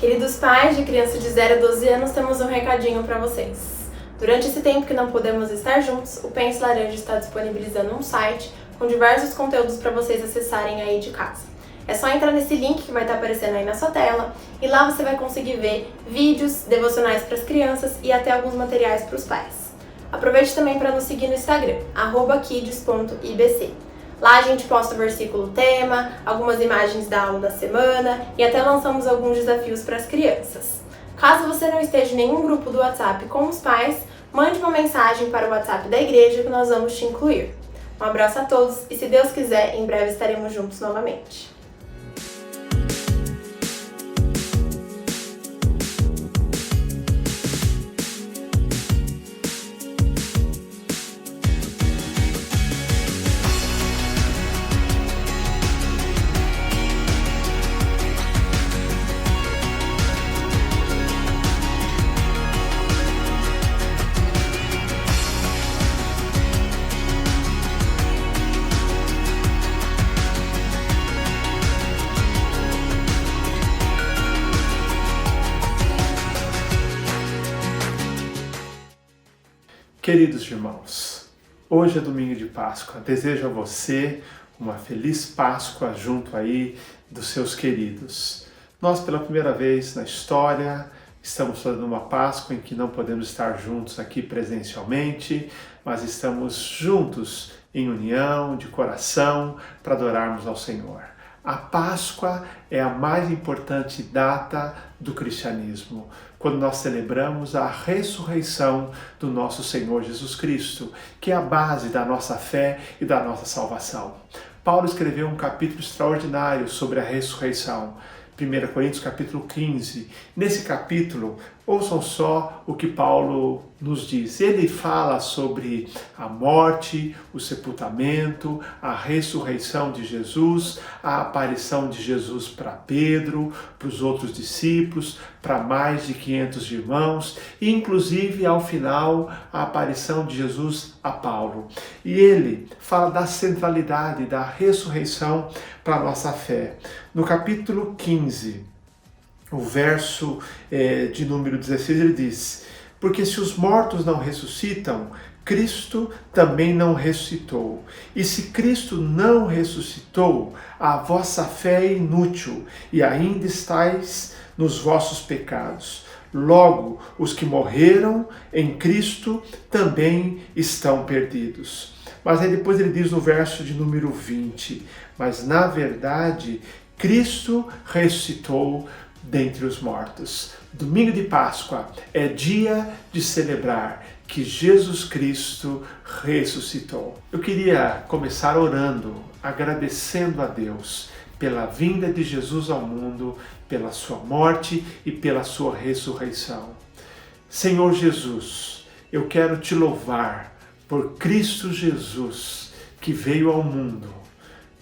Queridos pais de crianças de 0 a 12 anos, temos um recadinho para vocês. Durante esse tempo que não podemos estar juntos, o Pense Laranja está disponibilizando um site com diversos conteúdos para vocês acessarem aí de casa. É só entrar nesse link que vai estar aparecendo aí na sua tela e lá você vai conseguir ver vídeos, devocionais para as crianças e até alguns materiais para os pais. Aproveite também para nos seguir no Instagram, @kids.ibc. Lá a gente posta o versículo tema, algumas imagens da aula da semana e até lançamos alguns desafios para as crianças. Caso você não esteja em nenhum grupo do WhatsApp com os pais, mande uma mensagem para o WhatsApp da igreja que nós vamos te incluir. Um abraço a todos e, se Deus quiser, em breve estaremos juntos novamente. Queridos irmãos, hoje é domingo de Páscoa. Desejo a você uma feliz Páscoa junto aí dos seus queridos. Nós, pela primeira vez na história, estamos fazendo uma Páscoa em que não podemos estar juntos aqui presencialmente, mas estamos juntos em união, de coração, para adorarmos ao Senhor. A Páscoa é a mais importante data do cristianismo, quando nós celebramos a ressurreição do nosso Senhor Jesus Cristo, que é a base da nossa fé e da nossa salvação. Paulo escreveu um capítulo extraordinário sobre a ressurreição, 1 Coríntios capítulo 15. Nesse capítulo, ouçam só o que Paulo nos diz. Ele fala sobre a morte, o sepultamento, a ressurreição de Jesus, a aparição de Jesus para Pedro, para os outros discípulos, para mais de 500 irmãos, e inclusive ao final a aparição de Jesus a Paulo. E ele fala da centralidade da ressurreição para a nossa fé. No capítulo 15, o verso de número 16, ele diz: porque se os mortos não ressuscitam, Cristo também não ressuscitou. E se Cristo não ressuscitou, a vossa fé é inútil e ainda estáis nos vossos pecados. Logo, os que morreram em Cristo também estão perdidos. Mas aí depois ele diz no verso de número 20, mas na verdade Cristo ressuscitou dentre os mortos. Domingo de Páscoa é dia de celebrar que Jesus Cristo ressuscitou. Eu queria começar orando, agradecendo a Deus pela vinda de Jesus ao mundo, pela sua morte e pela sua ressurreição. Senhor Jesus, eu quero te louvar por Cristo Jesus, que veio ao mundo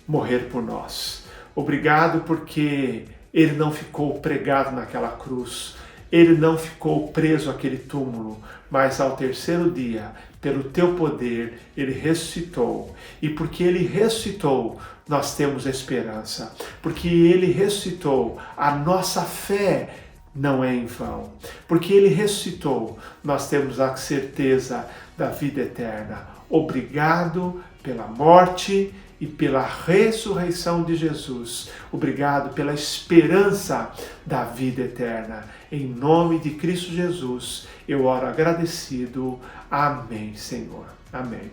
morrer por nós. Obrigado porque ele não ficou pregado naquela cruz, ele não ficou preso àquele túmulo, mas ao terceiro dia, pelo teu poder, ele ressuscitou. E porque ele ressuscitou, nós temos esperança. Porque ele ressuscitou, a nossa fé não é em vão. Porque ele ressuscitou, nós temos a certeza da vida eterna. Obrigado pela morte e pela ressurreição de Jesus. Obrigado pela esperança da vida eterna. Em nome de Cristo Jesus, eu oro agradecido. Amém, Senhor. Amém.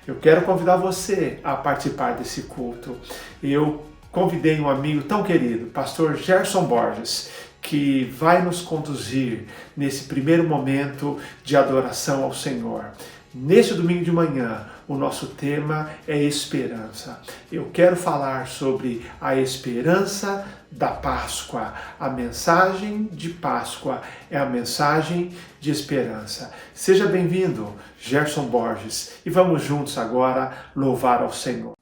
Eu quero convidar você a participar desse culto. Eu convidei um amigo tão querido, pastor Gerson Borges, que vai nos conduzir nesse primeiro momento de adoração ao Senhor. Neste domingo de manhã, o nosso tema é esperança. Eu quero falar sobre a esperança da Páscoa. A mensagem de Páscoa é a mensagem de esperança. Seja bem-vindo, Gerson Borges, e vamos juntos agora louvar ao Senhor.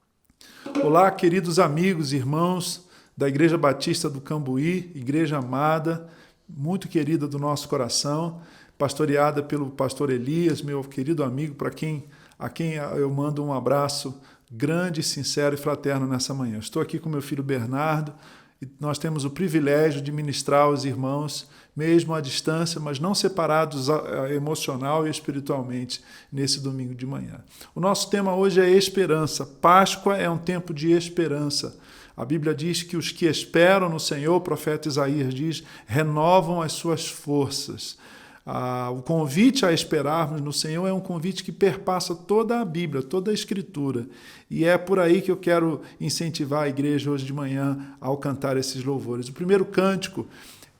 Olá, queridos amigos e irmãos da Igreja Batista do Cambuí, igreja amada, muito querida do nosso coração, pastoreada pelo pastor Elias, meu querido amigo, a quem eu mando um abraço grande, sincero e fraterno nessa manhã. Estou aqui com meu filho Bernardo E nós temos o privilégio de ministrar aos irmãos, mesmo à distância, mas não separados emocional e espiritualmente, nesse domingo de manhã. O nosso tema hoje é esperança. Páscoa é um tempo de esperança. A Bíblia diz que os que esperam no Senhor, o profeta Isaías diz, renovam as suas forças. O convite a esperarmos no Senhor é um convite que perpassa toda a Bíblia, toda a Escritura. E é por aí que eu quero incentivar a igreja hoje de manhã ao cantar esses louvores. O primeiro cântico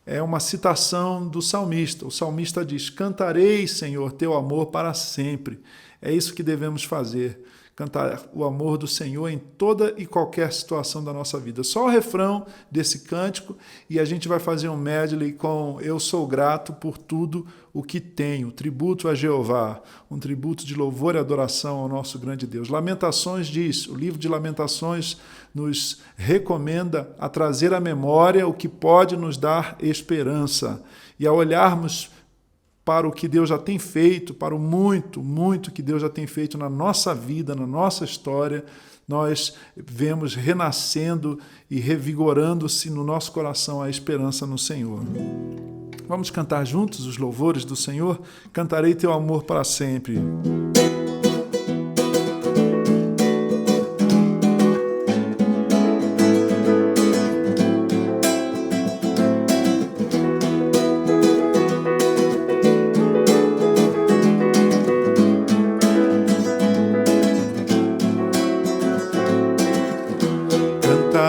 é uma citação do salmista. O salmista diz: cantarei, Senhor, teu amor para sempre. É isso que devemos fazer. Cantar o amor do Senhor em toda e qualquer situação da nossa vida. Só o refrão desse cântico e a gente vai fazer um medley com Eu Sou Grato por Tudo o que Tenho, tributo a Jeová, um tributo de louvor e adoração ao nosso grande Deus. Lamentações diz, o livro de Lamentações nos recomenda a trazer à memória o que pode nos dar esperança. E ao olharmos para o que Deus já tem feito, para o muito, muito que Deus já tem feito na nossa vida, na nossa história, nós vemos renascendo e revigorando-se no nosso coração a esperança no Senhor. Vamos cantar juntos os louvores do Senhor? Cantarei teu amor para sempre.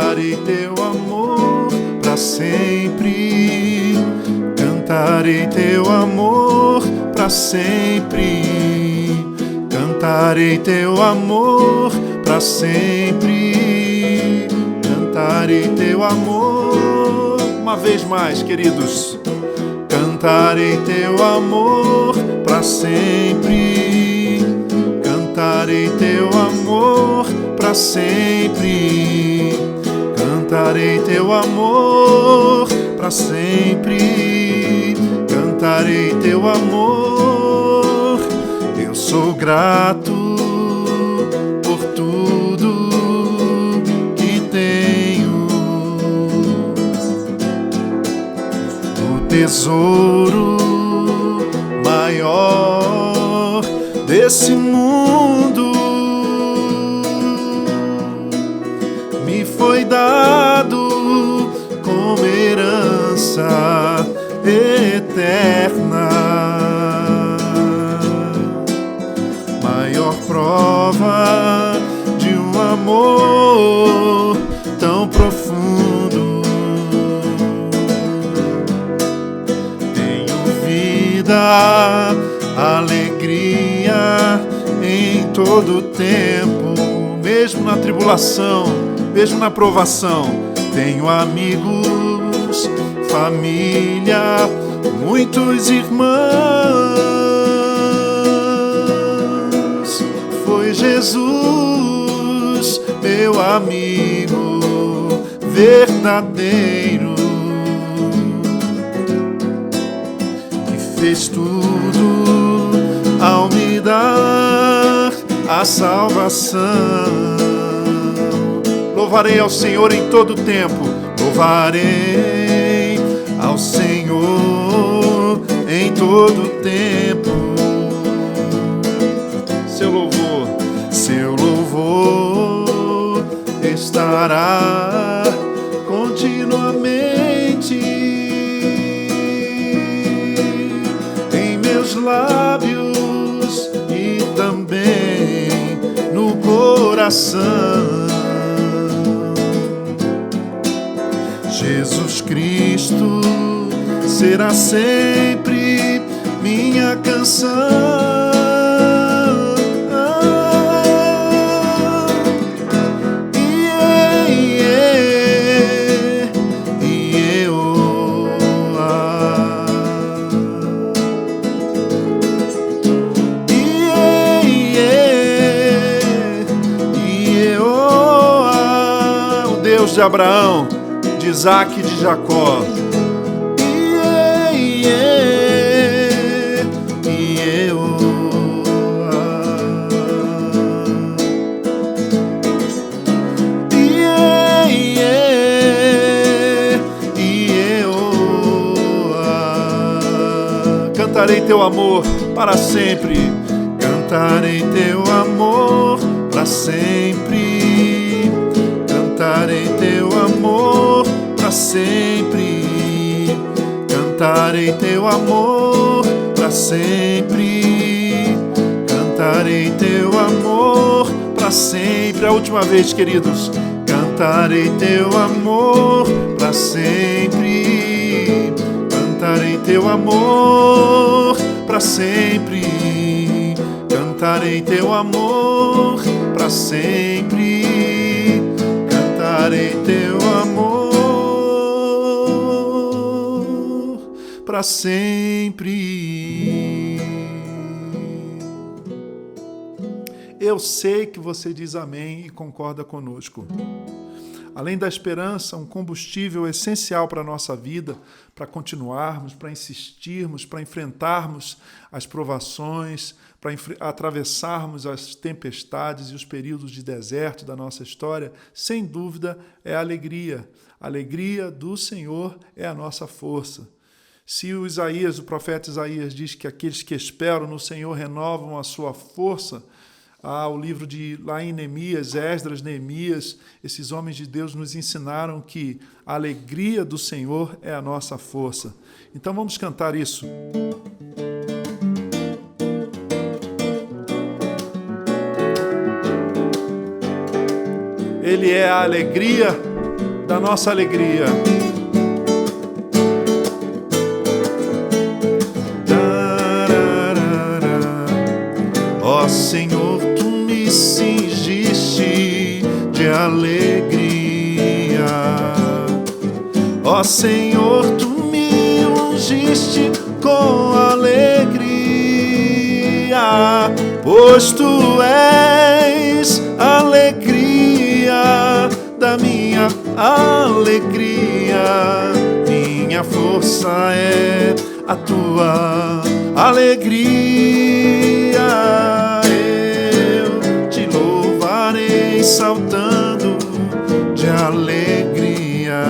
Cantarei teu amor para sempre, cantarei teu amor para sempre, cantarei teu amor para sempre, cantarei teu amor. Uma vez mais, queridos. Cantarei teu amor para sempre, cantarei teu amor para sempre, cantarei teu amor para sempre, cantarei teu amor. Eu sou grato por tudo que tenho, o tesouro maior desse mundo me foi dado como herança eterna. Maior prova de um amor tão profundo. Tenho vida, alegria em todo tempo, mesmo na tribulação, mesmo na provação. Tenho amigos, família, muitos irmãos. Foi Jesus, meu amigo verdadeiro, que fez tudo ao me dar a salvação. Louvarei ao Senhor em todo tempo, louvarei ao Senhor em todo tempo. Seu louvor estará continuamente em meus lábios e também no coração. Jesus Cristo será sempre minha canção. Deus de Abraão, de Isaac e de Jacó. teu amor para sempre. Cantarei teu amor para sempre. Cantarei teu amor para sempre. Cantarei teu amor para sempre. Cantarei teu amor para sempre. A última vez, queridos. Cantarei teu amor para sempre. Cantarei teu amor para sempre. Cantarei teu amor para sempre. Cantarei teu amor para sempre. Eu sei que você diz amém e concorda conosco. Além da esperança, um combustível essencial para a nossa vida, para continuarmos, para insistirmos, para enfrentarmos as provações, para atravessarmos as tempestades e os períodos de deserto da nossa história, sem dúvida, é a alegria. A alegria do Senhor é a nossa força. Se o profeta Isaías diz que aqueles que esperam no Senhor renovam a sua força, o livro lá em Neemias, Esdras, Neemias, esses homens de Deus nos ensinaram que a alegria do Senhor é a nossa força. Então vamos cantar isso. Ele é a alegria da nossa alegria. Ó Senhor, tu me cingiste de alegria. Ó Senhor, tu me ungiste com alegria, pois tu és a alegria da minha alegria. Minha força é a tua alegria. Saltando de alegria,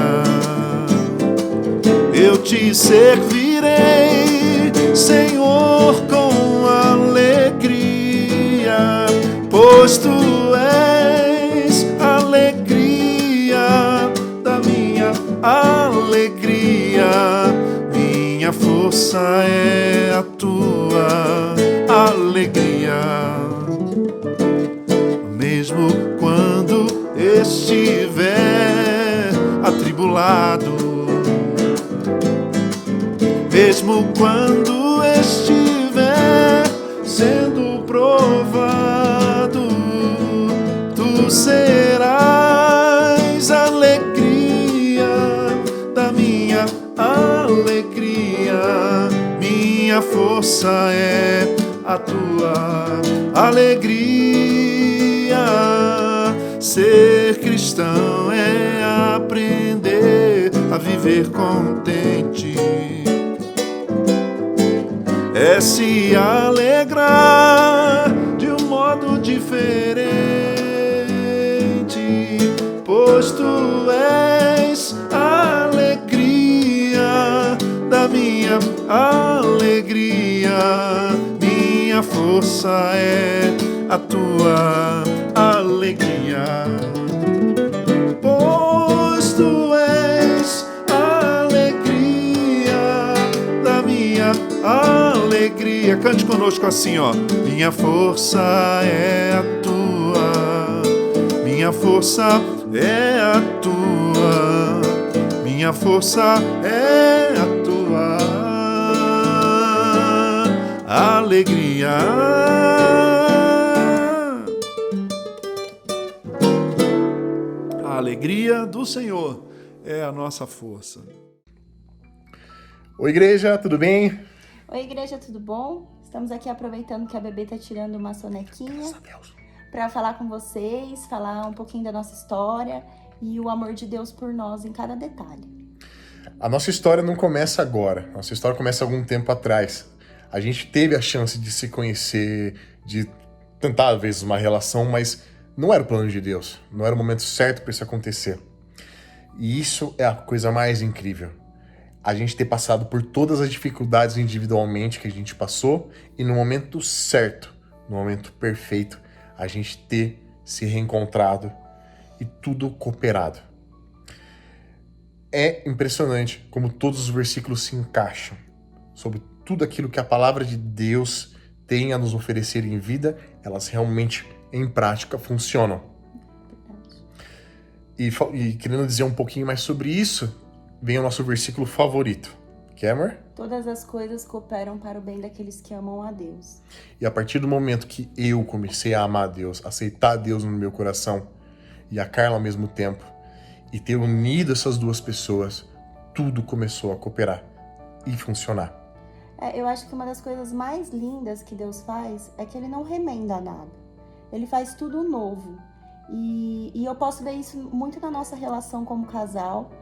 eu te servirei, Senhor, com alegria, pois tu és a alegria da minha alegria. Minha força é a tua alegria. Mesmo quando estiver atribulado, mesmo quando estiver sendo provado, tu serás a alegria da minha alegria. Minha força é a tua alegria. Ser cristão é aprender a viver contente, é se alegrar de um modo diferente, pois tu és a alegria da minha alegria. Minha força é a tua alegria, pois tu és a alegria da minha alegria. Cante conosco assim, ó. Minha força é a tua, minha força é a tua, minha força é a tua alegria. A alegria do Senhor é a nossa força. Oi, igreja, tudo bem? Oi, igreja, tudo bom? Estamos aqui aproveitando que a bebê tá tirando uma sonequinha para falar com vocês, falar um pouquinho da nossa história e o amor de Deus por nós em cada detalhe. A nossa história não começa agora, nossa história começa algum tempo atrás. A gente teve a chance de se conhecer, de tentar, às vezes, uma relação, mas não era o plano de Deus, não era o momento certo para isso acontecer. E isso é a coisa mais incrível. a gente ter passado por todas as dificuldades individualmente que a gente passou e no momento certo, no momento perfeito, a gente ter se reencontrado e tudo cooperado. É impressionante como todos os versículos se encaixam sobre tudo aquilo que a palavra de Deus tem a nos oferecer em vida, elas realmente, em prática, funcionam. E querendo dizer um pouquinho mais sobre isso, vem o nosso versículo favorito. Que, amor? Todas as coisas cooperam para o bem daqueles que amam a Deus. E a partir do momento que eu comecei a amar a Deus, aceitar Deus no meu coração e a Carla ao mesmo tempo, e ter unido essas duas pessoas, tudo começou a cooperar e funcionar. Eu acho que uma das coisas mais lindas que Deus faz é que Ele não remenda nada. Ele faz tudo novo. E eu posso ver isso muito na nossa relação como casal.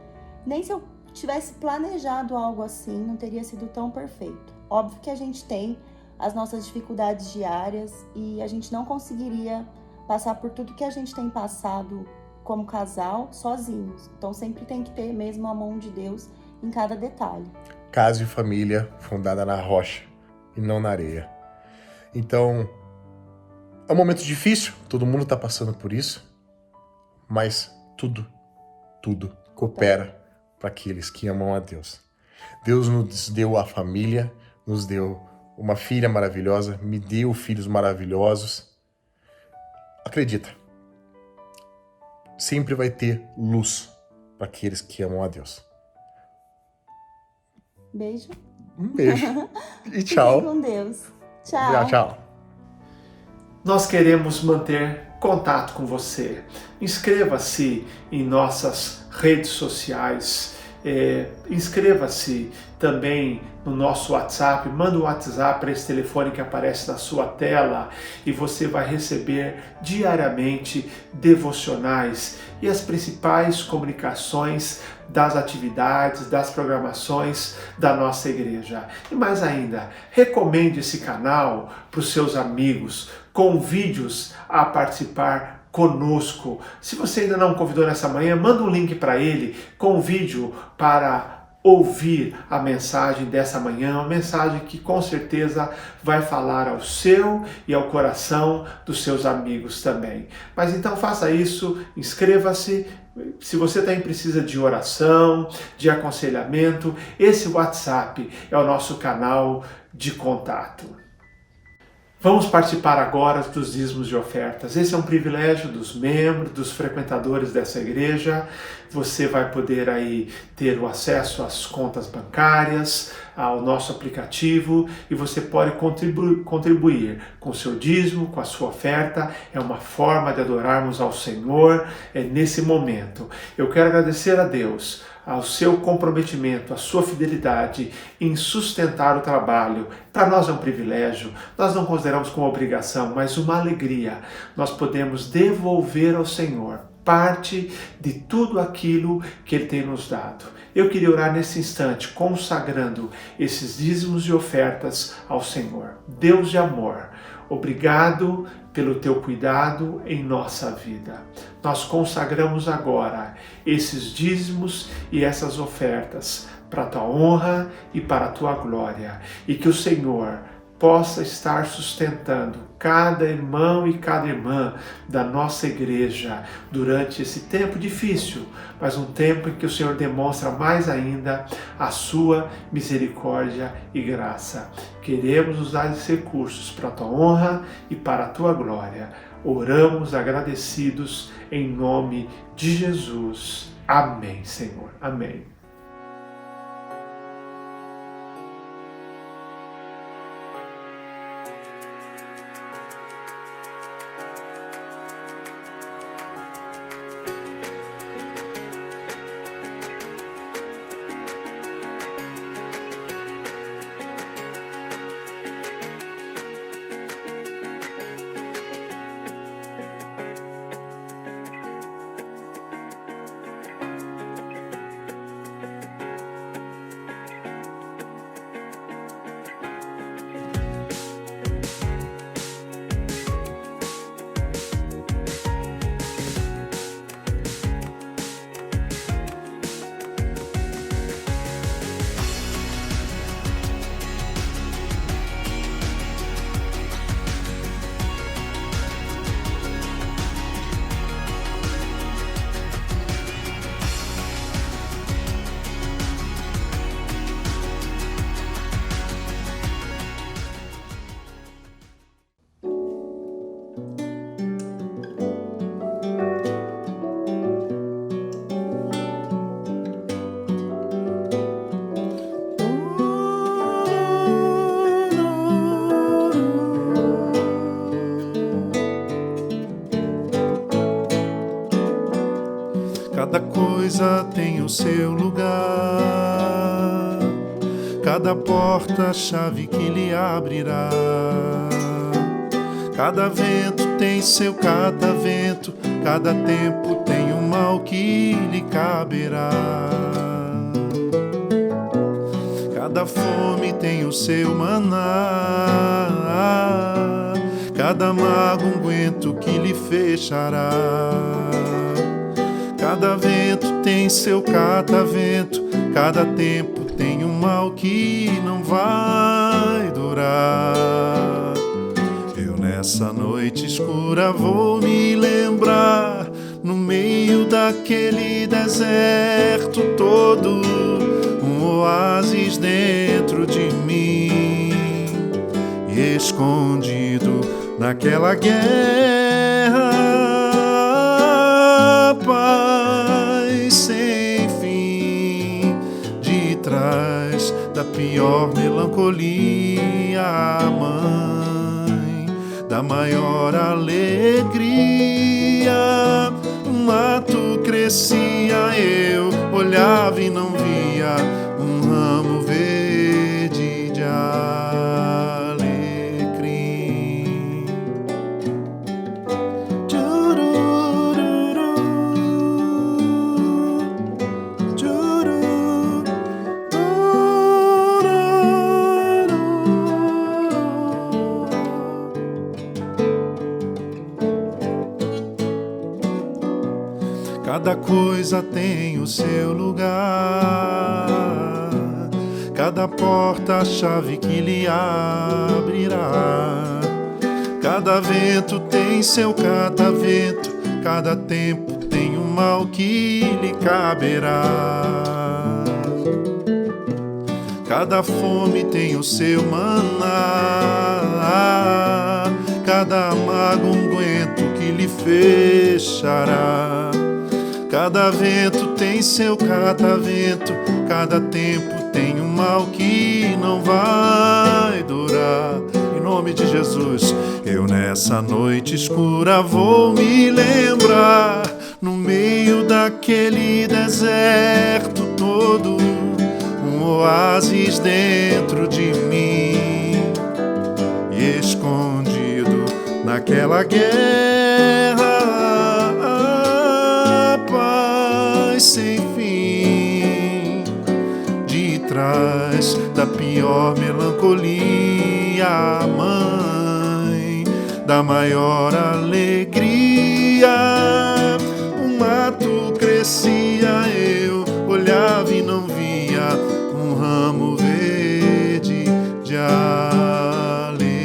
Nem se eu tivesse planejado algo assim, não teria sido tão perfeito. Óbvio que a gente tem as nossas dificuldades diárias e a gente não conseguiria passar por tudo que a gente tem passado como casal sozinhos. Então sempre tem que ter mesmo a mão de Deus em cada detalhe. Casa e família fundada na rocha e não na areia. Então, é um momento difícil, todo mundo está passando por isso, mas tudo coopera para aqueles que amam a Deus. Deus nos deu a família, nos deu uma filha maravilhosa, me deu filhos maravilhosos. Acredita, sempre vai ter luz para aqueles que amam a Deus. Beijo. Um beijo e tchau. Fiquem com Deus. Tchau. Tchau. Nós queremos manter contato com você. Inscreva-se em nossas redes sociais. Inscreva-se também no nosso WhatsApp. Manda um WhatsApp para esse telefone que aparece na sua tela e você vai receber diariamente devocionais e as principais comunicações das atividades, das programações da nossa igreja. E mais ainda, recomende esse canal para os seus amigos, convide-os a participar conosco. Se você ainda não convidou nessa manhã, manda um link para ele, convide-o para ouvir a mensagem dessa manhã, uma mensagem que com certeza vai falar ao seu e ao coração dos seus amigos também. Mas então faça isso, inscreva-se. Se você também precisa de oração, de aconselhamento, esse WhatsApp é o nosso canal de contato. Vamos participar agora dos dízimos e ofertas. Esse é um privilégio dos membros, dos frequentadores dessa igreja. Você vai poder aí ter o acesso às contas bancárias, ao nosso aplicativo e você pode contribuir com o seu dízimo, com a sua oferta. É uma forma de adorarmos ao Senhor nesse momento. Eu quero agradecer a Deus ao seu comprometimento, à sua fidelidade em sustentar o trabalho. Para nós é um privilégio, nós não consideramos como obrigação, mas uma alegria. Nós podemos devolver ao Senhor parte de tudo aquilo que Ele tem nos dado. Eu queria orar nesse instante, consagrando esses dízimos e ofertas ao Senhor. Deus de amor, obrigado pelo teu cuidado em nossa vida. Nós consagramos agora esses dízimos e essas ofertas para a tua honra e para a tua glória. E que o Senhor possa estar sustentando cada irmão e cada irmã da nossa igreja durante esse tempo difícil, mas um tempo em que o Senhor demonstra mais ainda a sua misericórdia e graça. Queremos usar esses recursos para a tua honra e para a tua glória. Oramos agradecidos em nome de Jesus. Amém, Senhor. Amém. coisa tem o seu lugar, cada porta, chave que lhe abrirá. Cada vento tem seu catavento, cada tempo tem um mal que lhe caberá. Cada fome tem o seu maná, cada mago um aguento que lhe fechará. Cada vento tem seu catavento, cada tempo tem um mal que não vai durar. Eu nessa noite escura vou me lembrar, no meio daquele deserto todo, um oásis dentro de mim, e escondido naquela guerra, paz sem fim, de trás da pior melancolia, a mãe da maior alegria. O mato crescia, eu olhava e não via um ramo verde de alecrim. Tchurururu, cada coisa tem o seu lugar, cada porta, a chave que lhe abrirá. Cada vento tem seu catavento, cada tempo tem um mal que lhe caberá. Cada fome tem o seu maná, cada mago um aguento que lhe fechará. Cada vento tem seu catavento, cada tempo tem um mal que não vai durar. Em nome de Jesus, eu nessa noite escura vou me lembrar, no meio daquele deserto todo, um oásis dentro de mim, e escondido naquela guerra, sem fim, de trás da pior melancolia, a mãe da maior alegria. O mato crescia, eu olhava e não via um ramo verde de alecrim.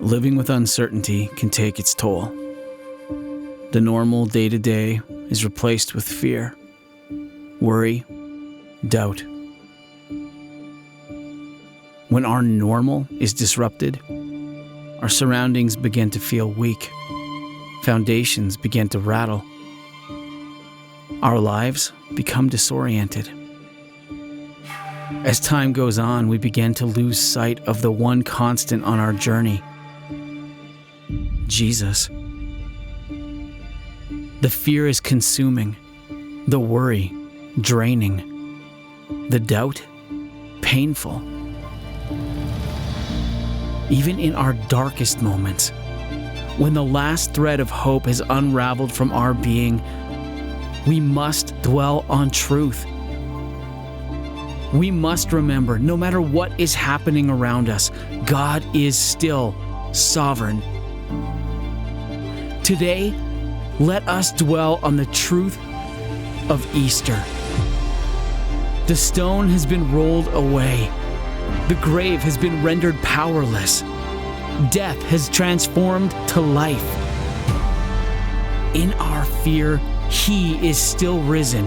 Living with uncertainty can take its toll. The normal day-to-day is replaced with fear, worry, doubt. When our normal is disrupted, our surroundings begin to feel weak. Foundations begin to rattle. Our lives become disoriented. As time goes on, we begin to lose sight of the one constant on our journey, Jesus. The fear is consuming, the worry draining, the doubt painful. Even in our darkest moments, when the last thread of hope has unraveled from our being, we must dwell on truth. We must remember, no matter what is happening around us, God is still sovereign. Today, let us dwell on the truth of Easter. The stone has been rolled away. The grave has been rendered powerless. Death has transformed to life. In our fear, He is still risen.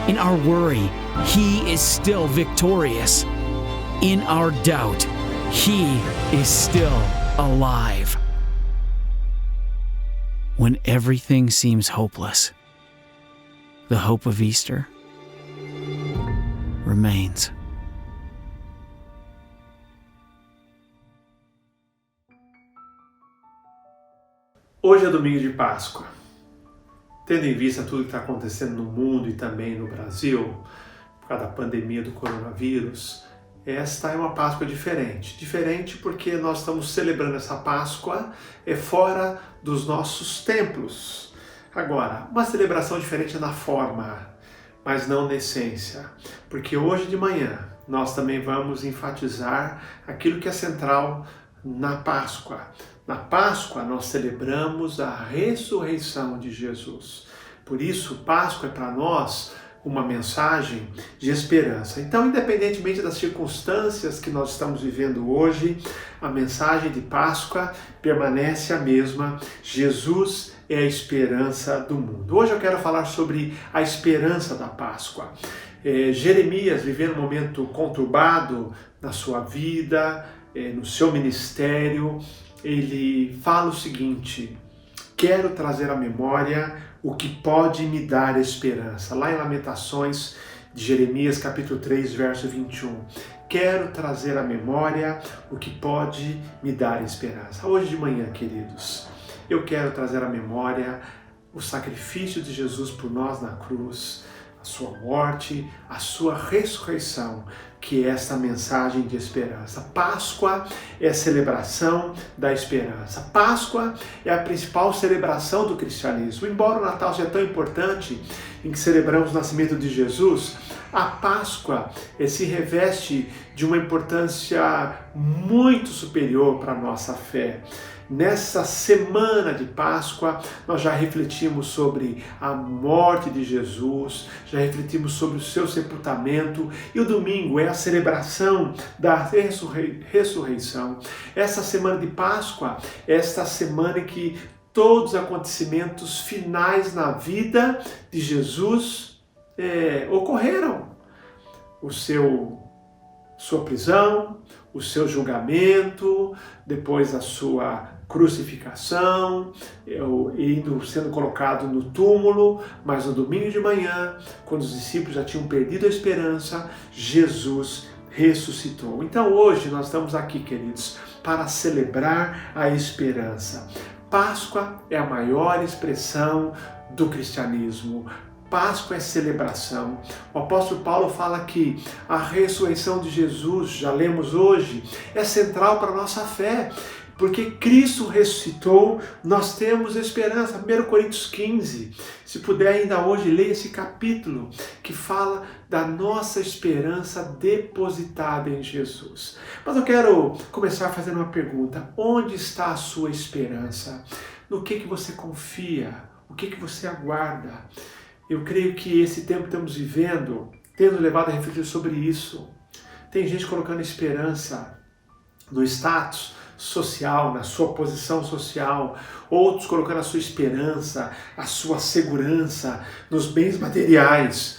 In our worry, He is still victorious. In our doubt, He is still alive. When everything seems hopeless, the hope of Easter remains. Hoje é domingo de Páscoa. Tendo em vista tudo que está acontecendo no mundo e também no Brasil, por causa da pandemia do coronavírus, esta é uma Páscoa diferente. Diferente porque nós estamos celebrando essa Páscoa fora dos nossos templos. Agora, uma celebração diferente na forma, mas não na essência. Porque hoje de manhã nós também vamos enfatizar aquilo que é central na Páscoa. Na Páscoa nós celebramos a ressurreição de Jesus. Por isso, Páscoa é para nós uma mensagem de esperança. Então, independentemente das circunstâncias que nós estamos vivendo hoje, a mensagem de Páscoa permanece a mesma. Jesus é a esperança do mundo. Hoje eu quero falar sobre a esperança da Páscoa. Jeremias vivendo um momento conturbado na sua vida, no seu ministério, ele fala o seguinte: quero trazer à memória o que pode me dar esperança. Lá em Lamentações de Jeremias, capítulo 3, verso 21. Quero trazer à memória o que pode me dar esperança. Hoje de manhã, queridos, eu quero trazer à memória o sacrifício de Jesus por nós na cruz, a sua morte, a sua ressurreição, que é esta mensagem de esperança. Páscoa é a celebração da esperança. Páscoa é a principal celebração do cristianismo. Embora o Natal seja tão importante, em que celebramos o nascimento de Jesus, a Páscoa se reveste de uma importância muito superior para a nossa fé. Nessa semana de Páscoa, nós já refletimos sobre a morte de Jesus, já refletimos sobre o seu sepultamento, e o domingo é a celebração da ressurreição. Essa semana de Páscoa é esta semana em que todos os acontecimentos finais na vida de Jesus ocorreram. Sua prisão, o seu julgamento, depois a sua crucificação, sendo colocado no túmulo, mas no domingo de manhã, quando os discípulos já tinham perdido a esperança, Jesus ressuscitou. Então hoje nós estamos aqui, queridos, para celebrar a esperança. Páscoa é a maior expressão do cristianismo. Páscoa é celebração. O apóstolo Paulo fala que a ressurreição de Jesus, já lemos hoje, é central para a nossa fé. Porque Cristo ressuscitou, nós temos esperança. 1 Coríntios 15, se puder ainda hoje, leia esse capítulo que fala da nossa esperança depositada em Jesus. Mas eu quero começar fazendo uma pergunta: onde está a sua esperança? No que você confia? O que você aguarda? Eu creio que esse tempo que estamos vivendo tem nos levado a refletir sobre isso. Tem gente colocando esperança no status social, na sua posição social, outros colocando a sua esperança, a sua segurança nos bens materiais,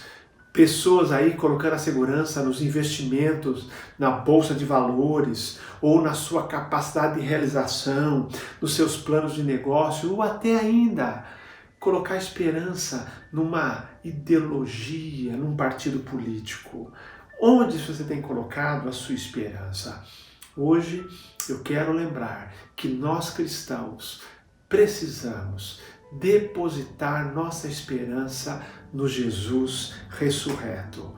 pessoas aí colocando a segurança nos investimentos, na bolsa de valores, ou na sua capacidade de realização, nos seus planos de negócio, ou até ainda colocar esperança numa ideologia, num partido político. Onde você tem colocado a sua esperança? Hoje eu quero lembrar que nós cristãos precisamos depositar nossa esperança no Jesus ressurreto.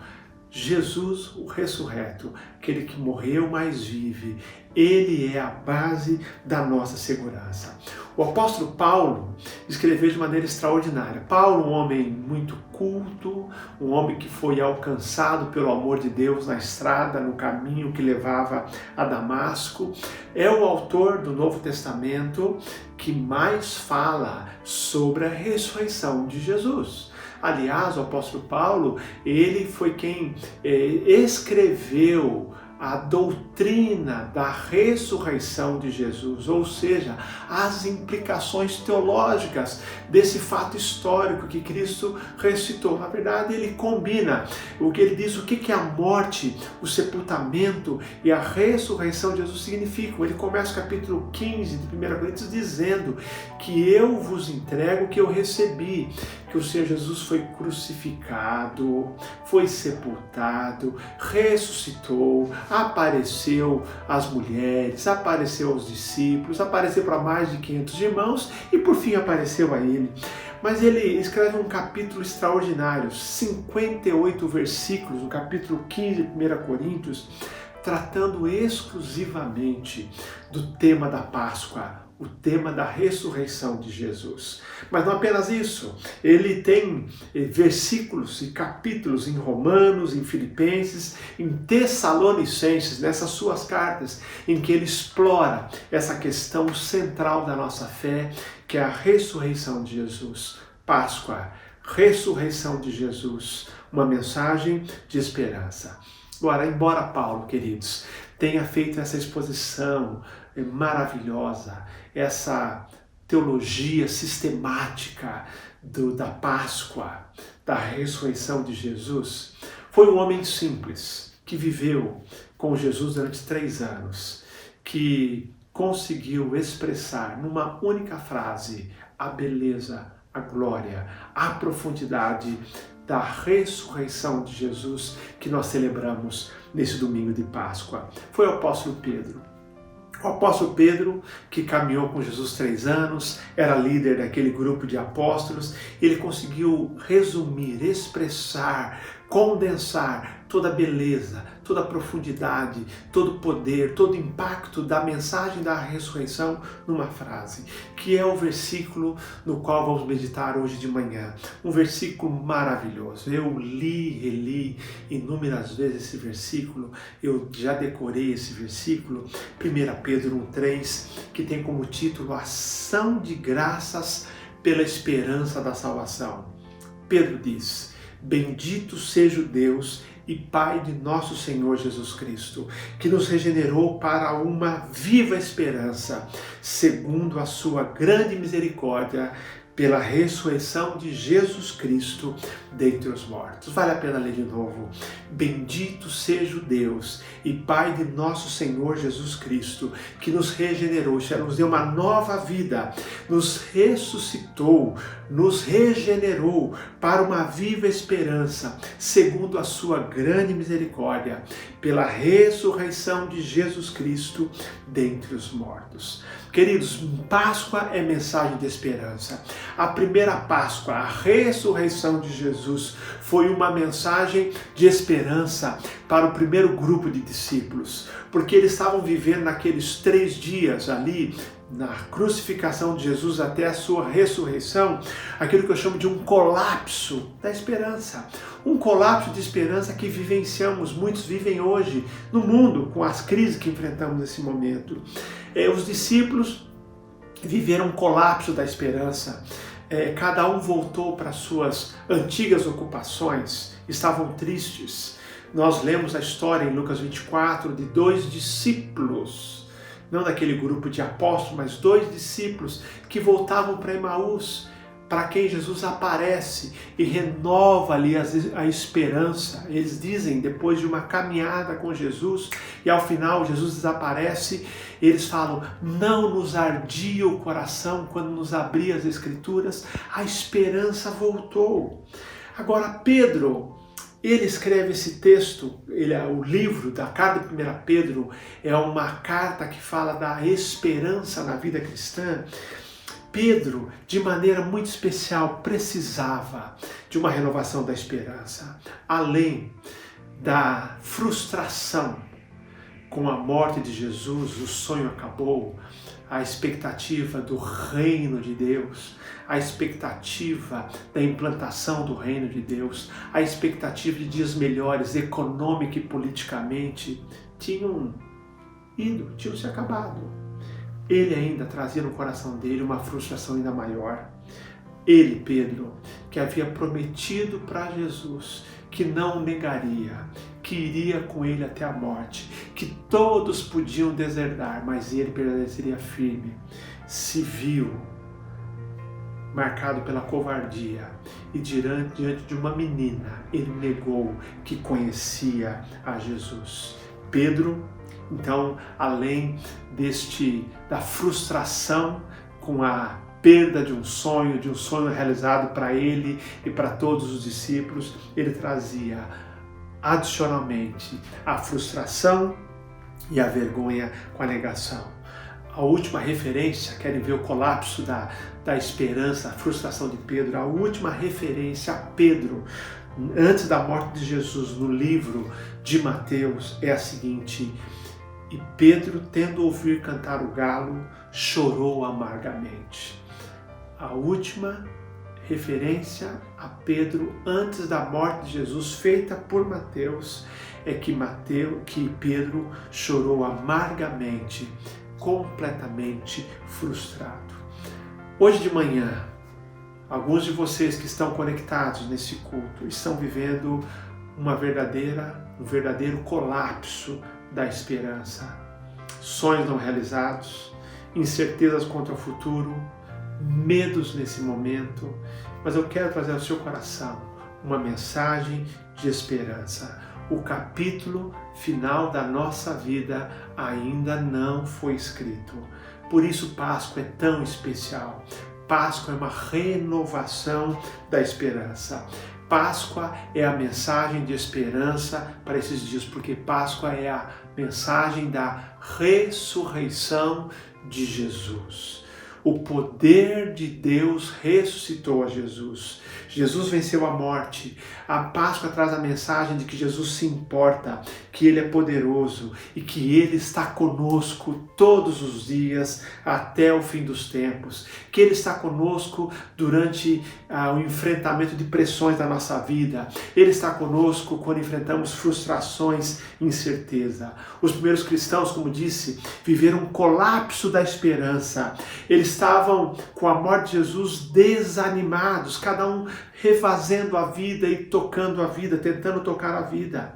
Jesus, o ressurreto, aquele que morreu, mas vive, ele é a base da nossa segurança. O apóstolo Paulo escreveu de maneira extraordinária. Paulo, um homem muito culto, um homem que foi alcançado pelo amor de Deus na estrada, no caminho que levava a Damasco, é o autor do Novo Testamento que mais fala sobre a ressurreição de Jesus. Aliás, o apóstolo Paulo, ele foi quem escreveu a doutrina da ressurreição de Jesus, ou seja, as implicações teológicas desse fato histórico que Cristo ressuscitou. Na verdade, ele combina o que ele diz, o que a morte, o sepultamento e a ressurreição de Jesus significam. Ele começa o capítulo 15 de 1 Coríntios dizendo que eu vos entrego o que eu recebi, que o Senhor Jesus foi crucificado, foi sepultado, ressuscitou, apareceu às mulheres, apareceu aos discípulos, apareceu para mais de 500 irmãos e por fim apareceu a ele. Mas ele escreve um capítulo extraordinário, 58 versículos, no capítulo 15 de 1 Coríntios, tratando exclusivamente do tema da Páscoa, o tema da ressurreição de Jesus. Mas não apenas isso, ele tem versículos e capítulos em Romanos, em Filipenses, em Tessalonicenses, nessas suas cartas, em que ele explora essa questão central da nossa fé, que é a ressurreição de Jesus. Páscoa, ressurreição de Jesus, uma mensagem de esperança. Agora, embora Paulo, queridos, tenha feito essa exposição maravilhosa, essa teologia sistemática da Páscoa, da ressurreição de Jesus, foi um homem simples, que viveu com Jesus durante 3 anos, que conseguiu expressar numa única frase a beleza, a glória, a profundidade da ressurreição de Jesus que nós celebramos nesse domingo de Páscoa. Foi o apóstolo Pedro. O apóstolo Pedro, que caminhou com Jesus 3 anos, era líder daquele grupo de apóstolos, ele conseguiu resumir, expressar, condensar toda a beleza, toda a profundidade, todo o poder, todo o impacto da mensagem da ressurreição numa frase, que é o versículo no qual vamos meditar hoje de manhã. Um versículo maravilhoso. Eu li, reli inúmeras vezes esse versículo, eu já decorei esse versículo, 1 Pedro 1,3, que tem como título Ação de Graças pela Esperança da Salvação. Pedro diz: Bendito seja o Deus e Pai de nosso Senhor Jesus Cristo, que nos regenerou para uma viva esperança, segundo a sua grande misericórdia, pela ressurreição de Jesus Cristo dentre os mortos. Vale a pena ler de novo. Bendito seja o Deus e Pai de nosso Senhor Jesus Cristo, que nos regenerou, nos deu uma nova vida, nos ressuscitou, nos regenerou para uma viva esperança, segundo a sua grande misericórdia, pela ressurreição de Jesus Cristo dentre os mortos. Queridos, Páscoa é mensagem de esperança. A primeira Páscoa, a ressurreição de Jesus, foi uma mensagem de esperança para o primeiro grupo de discípulos, porque eles estavam vivendo naqueles 3 dias ali, na crucificação de Jesus até a sua ressurreição, aquilo que eu chamo de um colapso da esperança. Um colapso de esperança que vivenciamos, muitos vivem hoje no mundo com as crises que enfrentamos nesse momento. Os discípulos viveram um colapso da esperança. Cada um voltou para suas antigas ocupações, estavam tristes. Nós lemos a história em Lucas 24 de 2 discípulos, não daquele grupo de apóstolos, mas 2 discípulos que voltavam para Emaús, para quem Jesus aparece e renova ali a esperança. Eles dizem, depois de uma caminhada com Jesus, e ao final Jesus desaparece, eles falam: não nos ardia o coração quando nos abria as Escrituras, a esperança voltou. Agora Pedro, ele escreve esse texto, o livro da carta de 1 Pedro é uma carta que fala da esperança na vida cristã. Pedro, de maneira muito especial, precisava de uma renovação da esperança, além da frustração com a morte de Jesus, o sonho acabou, a expectativa do reino de Deus, a expectativa da implantação do reino de Deus, a expectativa de dias melhores econômica e politicamente, tinham se acabado. Ele ainda trazia no coração dele uma frustração ainda maior. Ele, Pedro, que havia prometido para Jesus que não o negaria, que iria com ele até a morte, que todos podiam deserdar, mas ele permaneceria firme, se viu marcado pela covardia e diante de uma menina, ele negou que conhecia a Jesus. Pedro, então, além da frustração com a perda de um sonho realizado para ele e para todos os discípulos, ele trazia adicionalmente a frustração e a vergonha com a negação. A última referência, querem ver o colapso da esperança, a frustração de Pedro, a última referência a Pedro antes da morte de Jesus no livro de Mateus é a seguinte: e Pedro, tendo ouvido cantar o galo, chorou amargamente. A última referência a Pedro antes da morte de Jesus, feita por Mateus, é que Pedro chorou amargamente, completamente frustrado. Hoje de manhã, alguns de vocês que estão conectados nesse culto estão vivendo um verdadeiro colapso da esperança. Sonhos não realizados, incertezas contra o futuro, medos nesse momento, mas eu quero trazer ao seu coração uma mensagem de esperança. O capítulo final da nossa vida ainda não foi escrito. Por isso Páscoa é tão especial. Páscoa é uma renovação da esperança. Páscoa é a mensagem de esperança para esses dias, porque Páscoa é a mensagem da ressurreição de Jesus. O poder de Deus ressuscitou a Jesus. Jesus venceu a morte. A Páscoa traz a mensagem de que Jesus se importa, que Ele é poderoso e que Ele está conosco todos os dias até o fim dos tempos. Que Ele está conosco durante o enfrentamento de pressões da nossa vida. Ele está conosco quando enfrentamos frustrações e incerteza. Os primeiros cristãos, como disse, viveram um colapso da esperança. Eles estavam com a morte de Jesus desanimados, cada um refazendo a vida e tocando a vida, tentando tocar a vida.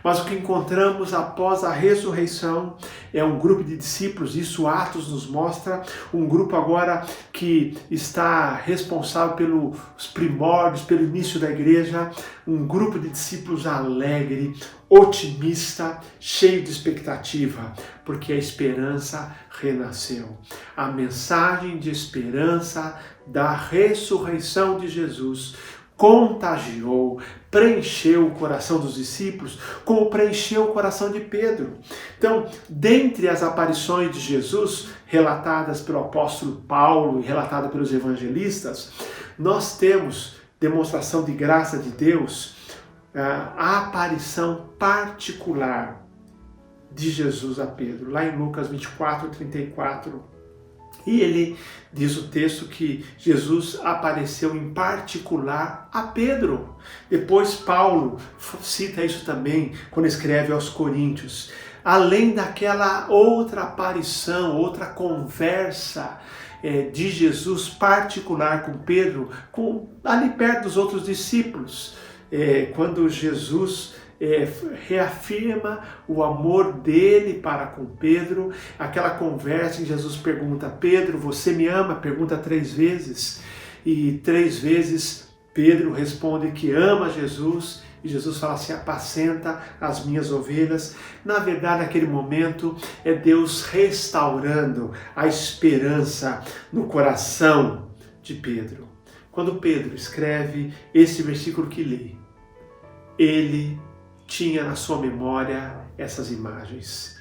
Mas o que encontramos após a ressurreição é um grupo de discípulos, isso Atos nos mostra, um grupo agora que está responsável pelos primórdios, pelo início da igreja, um grupo de discípulos alegre, otimista, cheio de expectativa, porque a esperança renasceu. A mensagem de esperança da ressurreição de Jesus contagiou, preencheu o coração dos discípulos, como preencheu o coração de Pedro. Então, dentre as aparições de Jesus, relatadas pelo apóstolo Paulo e relatadas pelos evangelistas, nós temos demonstração de graça de Deus, a aparição particular de Jesus a Pedro, lá em Lucas 24, 34. E ele diz o texto que Jesus apareceu em particular a Pedro. Depois Paulo cita isso também quando escreve aos Coríntios. Além daquela outra aparição, outra conversa de Jesus particular com Pedro, ali perto dos outros discípulos, quando Jesus reafirma o amor dele para com Pedro, aquela conversa em que Jesus pergunta: Pedro, você me ama? Pergunta 3 vezes, e 3 vezes Pedro responde que ama Jesus, e Jesus fala assim: apacenta as minhas ovelhas. Na verdade, naquele momento, é Deus restaurando a esperança no coração de Pedro. Quando Pedro escreve esse versículo que li, ele tinha na sua memória essas imagens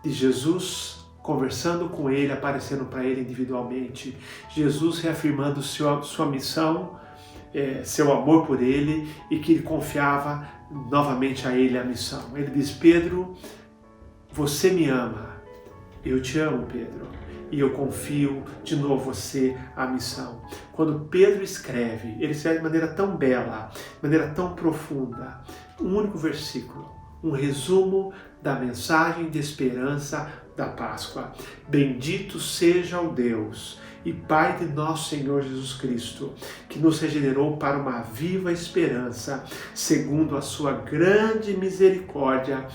de Jesus conversando com ele, aparecendo para ele individualmente, Jesus reafirmando sua missão, seu amor por ele, e que ele confiava novamente a ele a missão. Ele diz: Pedro, você me ama, eu te amo, Pedro, e eu confio de novo você a missão. Quando Pedro escreve, ele escreve de maneira tão bela, de maneira tão profunda, um único versículo, um resumo da mensagem de esperança da Páscoa. Bendito seja o Deus e Pai de nosso Senhor Jesus Cristo, que nos regenerou para uma viva esperança, segundo a sua grande misericórdia,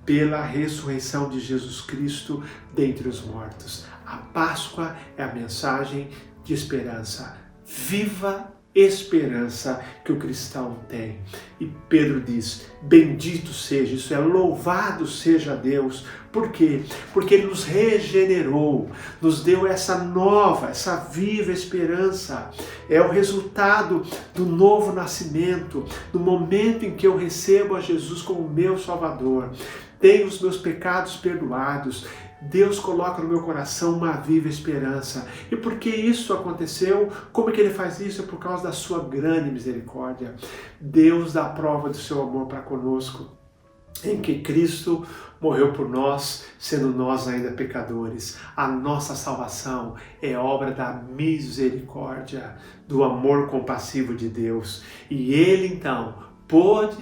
pela ressurreição de Jesus Cristo dentre os mortos. A Páscoa é a mensagem de esperança. Viva esperança que o cristão tem. E Pedro diz, bendito seja, isso é, louvado seja Deus. Por quê? Porque Ele nos regenerou, nos deu essa nova, essa viva esperança. É o resultado do novo nascimento, do momento em que eu recebo a Jesus como meu Salvador. Tenho os meus pecados perdoados. Deus coloca no meu coração uma viva esperança. E por que isso aconteceu? Como é que Ele faz isso? É por causa da sua grande misericórdia. Deus dá prova do seu amor para conosco, em que Cristo morreu por nós, sendo nós ainda pecadores. A nossa salvação é obra da misericórdia, do amor compassivo de Deus. E Ele, então, pôde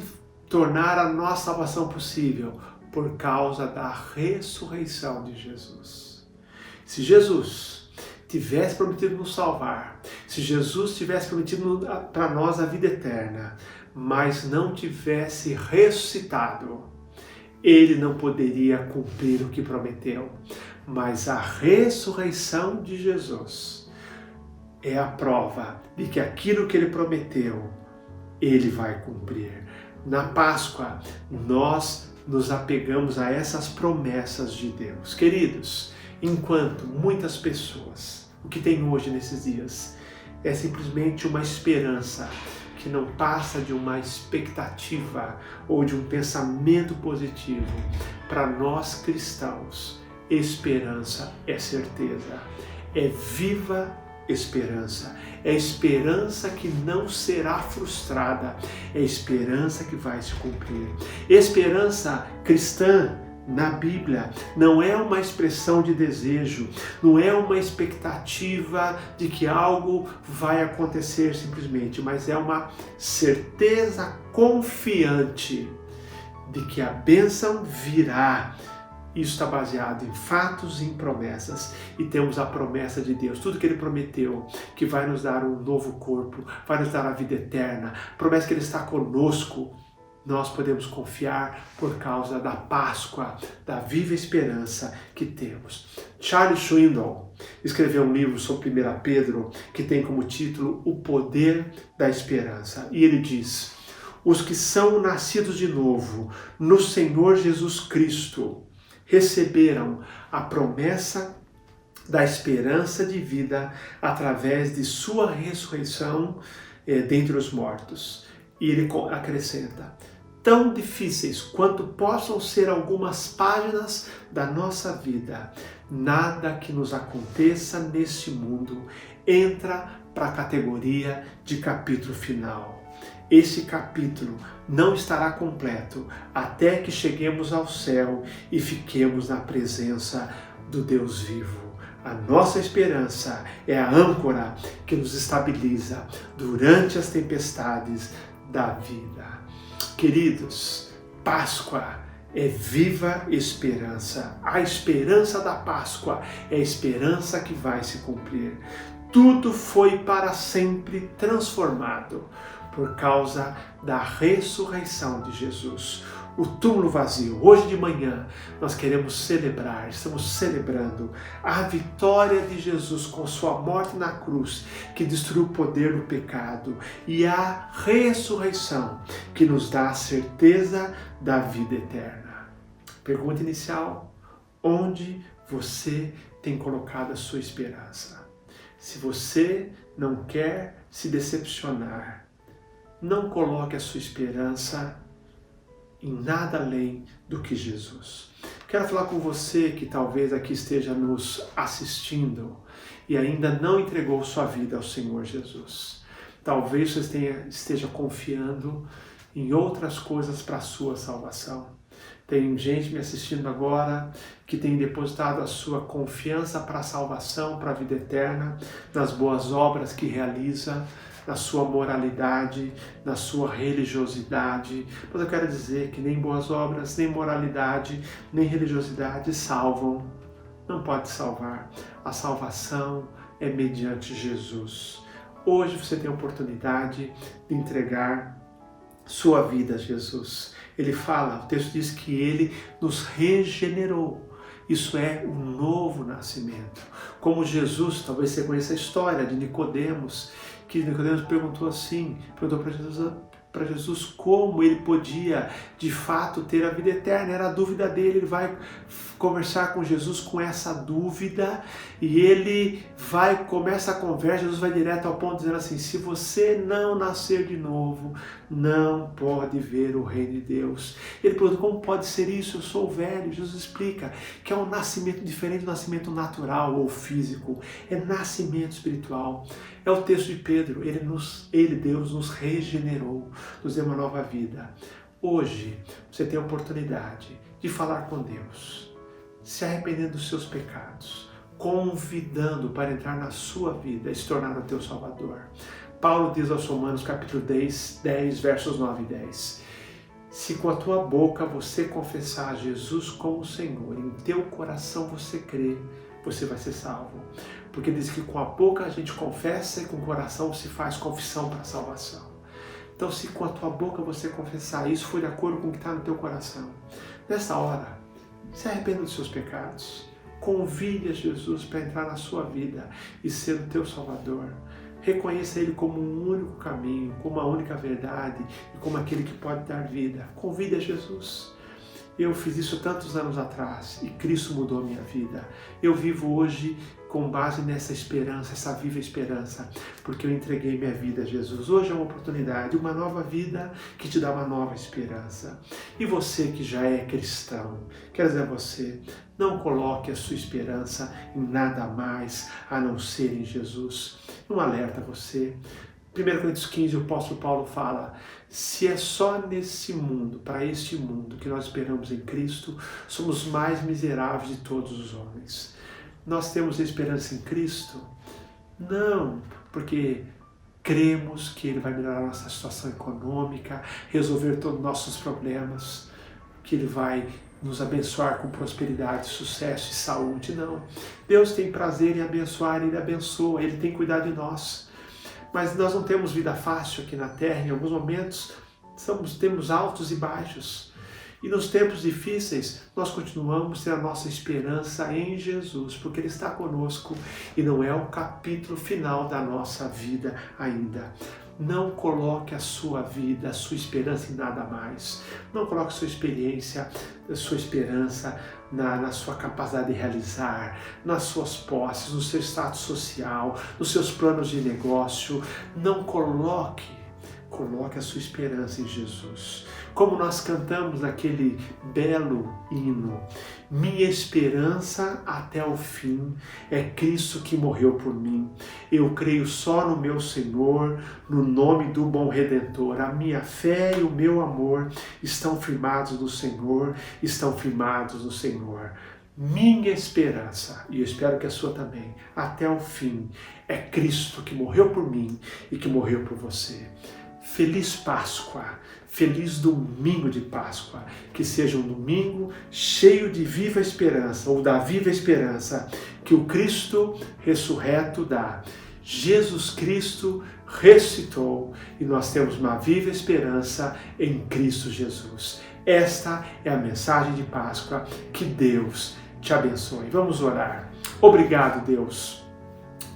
tornar a nossa salvação possível por causa da ressurreição de Jesus. Se Jesus tivesse prometido nos salvar, se Jesus tivesse prometido para nós a vida eterna, mas não tivesse ressuscitado, Ele não poderia cumprir o que prometeu. Mas a ressurreição de Jesus é a prova de que aquilo que Ele prometeu, Ele vai cumprir. Na Páscoa, nós nos apegamos a essas promessas de Deus. Queridos, enquanto muitas pessoas, o que tem hoje nesses dias, é simplesmente uma esperança que não passa de uma expectativa ou de um pensamento positivo, para nós cristãos, esperança é certeza, é viva esperança. É esperança que não será frustrada. É esperança que vai se cumprir. Esperança cristã na Bíblia não é uma expressão de desejo, não é uma expectativa de que algo vai acontecer simplesmente, mas é uma certeza confiante de que a bênção virá. Isso está baseado em fatos e em promessas. E temos a promessa de Deus. Tudo que Ele prometeu, que vai nos dar um novo corpo, vai nos dar a vida eterna. Promessa que Ele está conosco. Nós podemos confiar por causa da Páscoa, da viva esperança que temos. Charles Swindoll escreveu um livro sobre 1 Pedro que tem como título O Poder da Esperança. E ele diz, os que são nascidos de novo no Senhor Jesus Cristo receberam a promessa da esperança de vida através de sua ressurreição dentre os mortos. E ele acrescenta, tão difíceis quanto possam ser algumas páginas da nossa vida, nada que nos aconteça neste mundo entra para a categoria de capítulo final. Esse capítulo não estará completo até que cheguemos ao céu e fiquemos na presença do Deus vivo. A nossa esperança é a âncora que nos estabiliza durante as tempestades da vida. Queridos, Páscoa é viva esperança. A esperança da Páscoa é a esperança que vai se cumprir. Tudo foi para sempre transformado por causa da ressurreição de Jesus. O túmulo vazio. Hoje de manhã nós queremos celebrar, estamos celebrando a vitória de Jesus com sua morte na cruz, que destruiu o poder do pecado, e a ressurreição que nos dá a certeza da vida eterna. Pergunta inicial: onde você tem colocado a sua esperança? Se você não quer se decepcionar, não coloque a sua esperança em nada além do que Jesus. Quero falar com você que talvez aqui esteja nos assistindo e ainda não entregou sua vida ao Senhor Jesus. Talvez você esteja confiando em outras coisas para a sua salvação. Tem gente me assistindo agora que tem depositado a sua confiança para a salvação, para a vida eterna, nas boas obras que realiza, na sua moralidade, na sua religiosidade. Mas eu quero dizer que nem boas obras, nem moralidade, nem religiosidade salvam. Não pode salvar. A salvação é mediante Jesus. Hoje você tem a oportunidade de entregar sua vida a Jesus. Ele fala, o texto diz que ele nos regenerou. Isso é um novo nascimento. Como Jesus, talvez você conheça a história de Nicodemos, que Nicodemos perguntou para Jesus como ele podia de fato ter a vida eterna. Era a dúvida dele. Ele vai conversar com Jesus com essa dúvida e ele começa a conversa. Jesus vai direto ao ponto dizendo assim: se você não nascer de novo, não pode ver o reino de Deus. Ele pergunta: como pode ser isso? Eu sou velho. Jesus explica que é um nascimento diferente do nascimento natural ou físico, é nascimento espiritual. É o texto de Pedro, Deus nos regenerou, nos deu uma nova vida. Hoje você tem a oportunidade de falar com Deus, se arrependendo dos seus pecados, convidando para entrar na sua vida e se tornar o teu Salvador. Paulo diz aos Romanos capítulo 10, versos 9 e 10. Se com a tua boca você confessar Jesus como Senhor, em teu coração você crê, você vai ser salvo. Porque diz que com a boca a gente confessa e com o coração se faz confissão para a salvação. Então, se com a tua boca você confessar, isso foi de acordo com o que está no teu coração. Nessa hora, se arrependa dos seus pecados. Convide a Jesus para entrar na sua vida e ser o teu Salvador. Reconheça Ele como um único caminho, como a única verdade e como aquele que pode dar vida. Convide a Jesus. Eu fiz isso tantos anos atrás e Cristo mudou a minha vida. Eu vivo hoje com base nessa esperança, essa viva esperança, porque eu entreguei minha vida a Jesus. Hoje é uma oportunidade, uma nova vida que te dá uma nova esperança. E você que já é cristão, quero dizer a você, não coloque a sua esperança em nada mais a não ser em Jesus. Um alerta a você. 1 Coríntios 15, o apóstolo Paulo fala: se é só nesse mundo, para este mundo, que nós esperamos em Cristo, somos mais miseráveis de todos os homens. Nós temos esperança em Cristo? Não, porque cremos que Ele vai melhorar a nossa situação econômica, resolver todos os nossos problemas, que Ele vai nos abençoar com prosperidade, sucesso e saúde. Não. Deus tem prazer em abençoar, Ele abençoa, Ele tem cuidado de nós. Mas nós não temos vida fácil aqui na Terra. Em alguns momentos temos altos e baixos. E nos tempos difíceis, nós continuamos a ter a nossa esperança em Jesus, porque Ele está conosco e não é o capítulo final da nossa vida ainda. Não coloque a sua vida, a sua esperança em nada mais. Não coloque a sua experiência, a sua esperança na sua capacidade de realizar, nas suas posses, no seu status social, nos seus planos de negócio. Não coloque a sua esperança em Jesus. Como nós cantamos naquele belo hino: minha esperança até o fim é Cristo que morreu por mim. Eu creio só no meu Senhor, no nome do bom Redentor. A minha fé e o meu amor estão firmados no Senhor, estão firmados no Senhor. Minha esperança, e eu espero que a sua também, até o fim, é Cristo que morreu por mim e que morreu por você. Feliz Páscoa, feliz domingo de Páscoa, que seja um domingo cheio de viva esperança, ou da viva esperança que o Cristo ressurreto dá. Jesus Cristo ressuscitou e nós temos uma viva esperança em Cristo Jesus. Esta é a mensagem de Páscoa. Que Deus te abençoe. Vamos orar. Obrigado, Deus,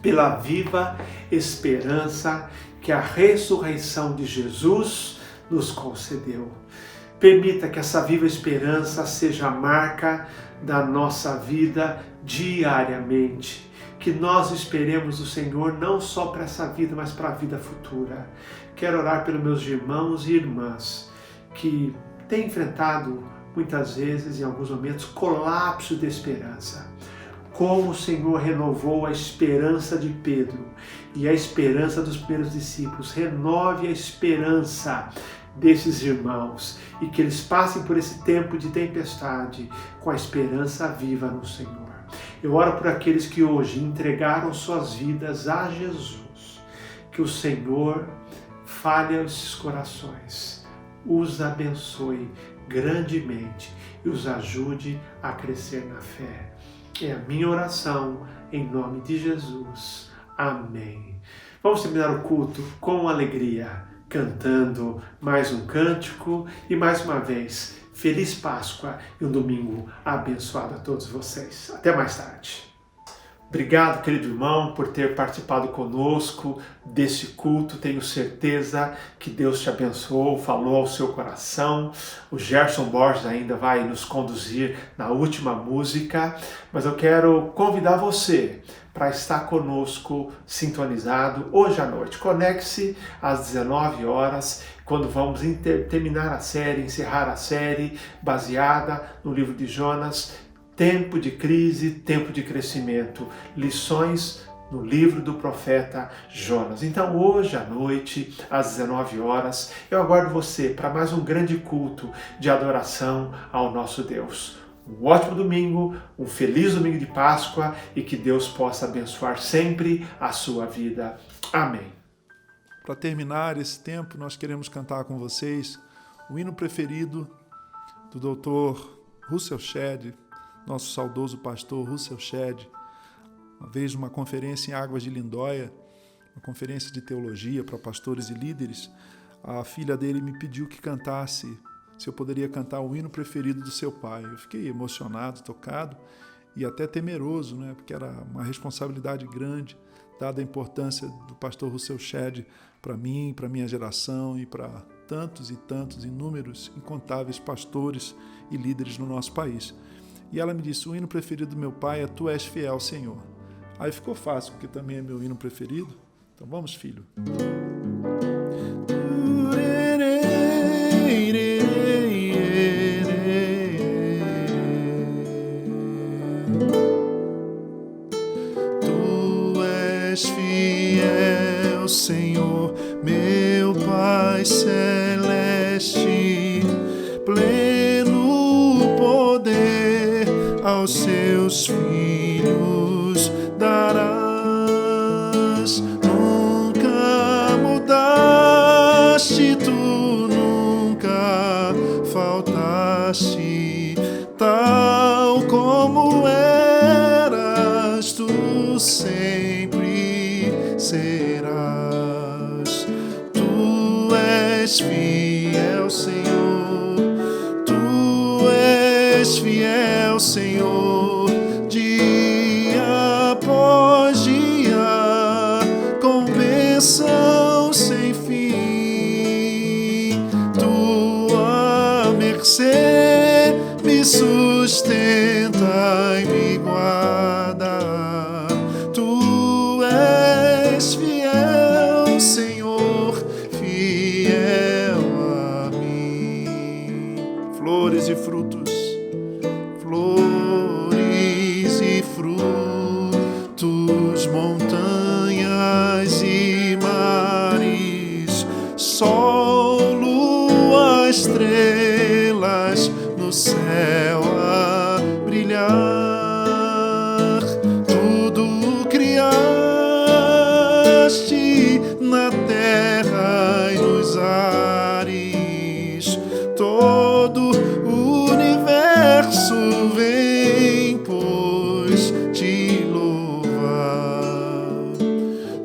pela viva esperança que a ressurreição de Jesus nos concedeu. Permita que essa viva esperança seja a marca da nossa vida diariamente. Que nós esperemos o Senhor não só para essa vida, mas para a vida futura. Quero orar pelos meus irmãos e irmãs que têm enfrentado muitas vezes, em alguns momentos, colapso de esperança. Como o Senhor renovou a esperança de Pedro e a esperança dos primeiros discípulos. Renove a esperança desses irmãos e que eles passem por esse tempo de tempestade com a esperança viva no Senhor. Eu oro por aqueles que hoje entregaram suas vidas a Jesus. Que o Senhor fale aos esses corações, os abençoe grandemente e os ajude a crescer na fé. É a minha oração, em nome de Jesus. Amém. Vamos terminar o culto com alegria, cantando mais um cântico e mais uma vez, Feliz Páscoa e um domingo abençoado a todos vocês. Até mais tarde. Obrigado, querido irmão, por ter participado conosco desse culto. Tenho certeza que Deus te abençoou, falou ao seu coração. O Gerson Borges ainda vai nos conduzir na última música, mas eu quero convidar você para estar conosco sintonizado hoje à noite. Conecte-se às 19 horas, quando vamos terminar a série, encerrar a série baseada no livro de Jonas. Tempo de crise, tempo de crescimento. Lições no livro do profeta Jonas. Então, hoje à noite, às 19 horas, eu aguardo você para mais um grande culto de adoração ao nosso Deus. Um ótimo domingo, um feliz domingo de Páscoa e que Deus possa abençoar sempre a sua vida. Amém. Para terminar esse tempo, nós queremos cantar com vocês o hino preferido do Dr. Russell Shedd, nosso saudoso pastor Russell Shedd. Uma vez numa conferência em Águas de Lindóia, uma conferência de teologia para pastores e líderes, a filha dele me pediu que cantasse, se eu poderia cantar o hino preferido do seu pai. Eu fiquei emocionado, tocado e até temeroso, né? Porque era uma responsabilidade grande, dada a importância do pastor Russell Shedd para mim, para minha geração e para tantos e tantos, inúmeros, incontáveis pastores e líderes no nosso país. E ela me disse, o hino preferido do meu pai é Tu És Fiel, Senhor. Aí ficou fácil, porque também é meu hino preferido. Então vamos, filho. Tu és fiel, Senhor, meu Pai celeste, pleno poder aos seus filhos darás. Nunca mudaste, tu nunca faltaste, tal como eras, tu sempre serás. Tu és fiel, Senhor, tu és fiel, Senhor, dia após dia, com bênção sem fim. Tua mercê me sustenta e me guarda. Tu és fiel, Senhor, fiel a mim. Flores e frutos, flores e frutos, montanhas e mares, sol, lua, estrelas no céu a brilhar. Tudo criaste na terra e nos ares, todo o universo vem, pois, te louvar.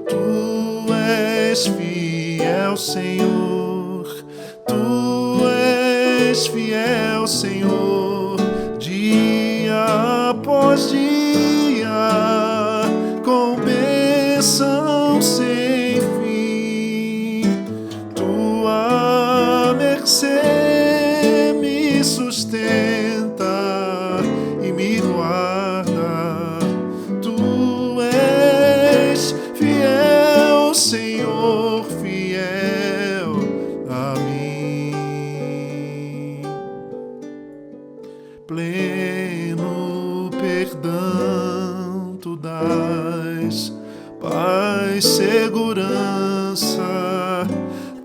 Tu és fiel, Senhor, tu és fiel, Senhor, dia após dia, com bênção sem fim. Tua mercê me sustenta e me guarda. Tu és fiel, Senhor, fiel a mim. Pleno perdão tu dás, paz, segurança,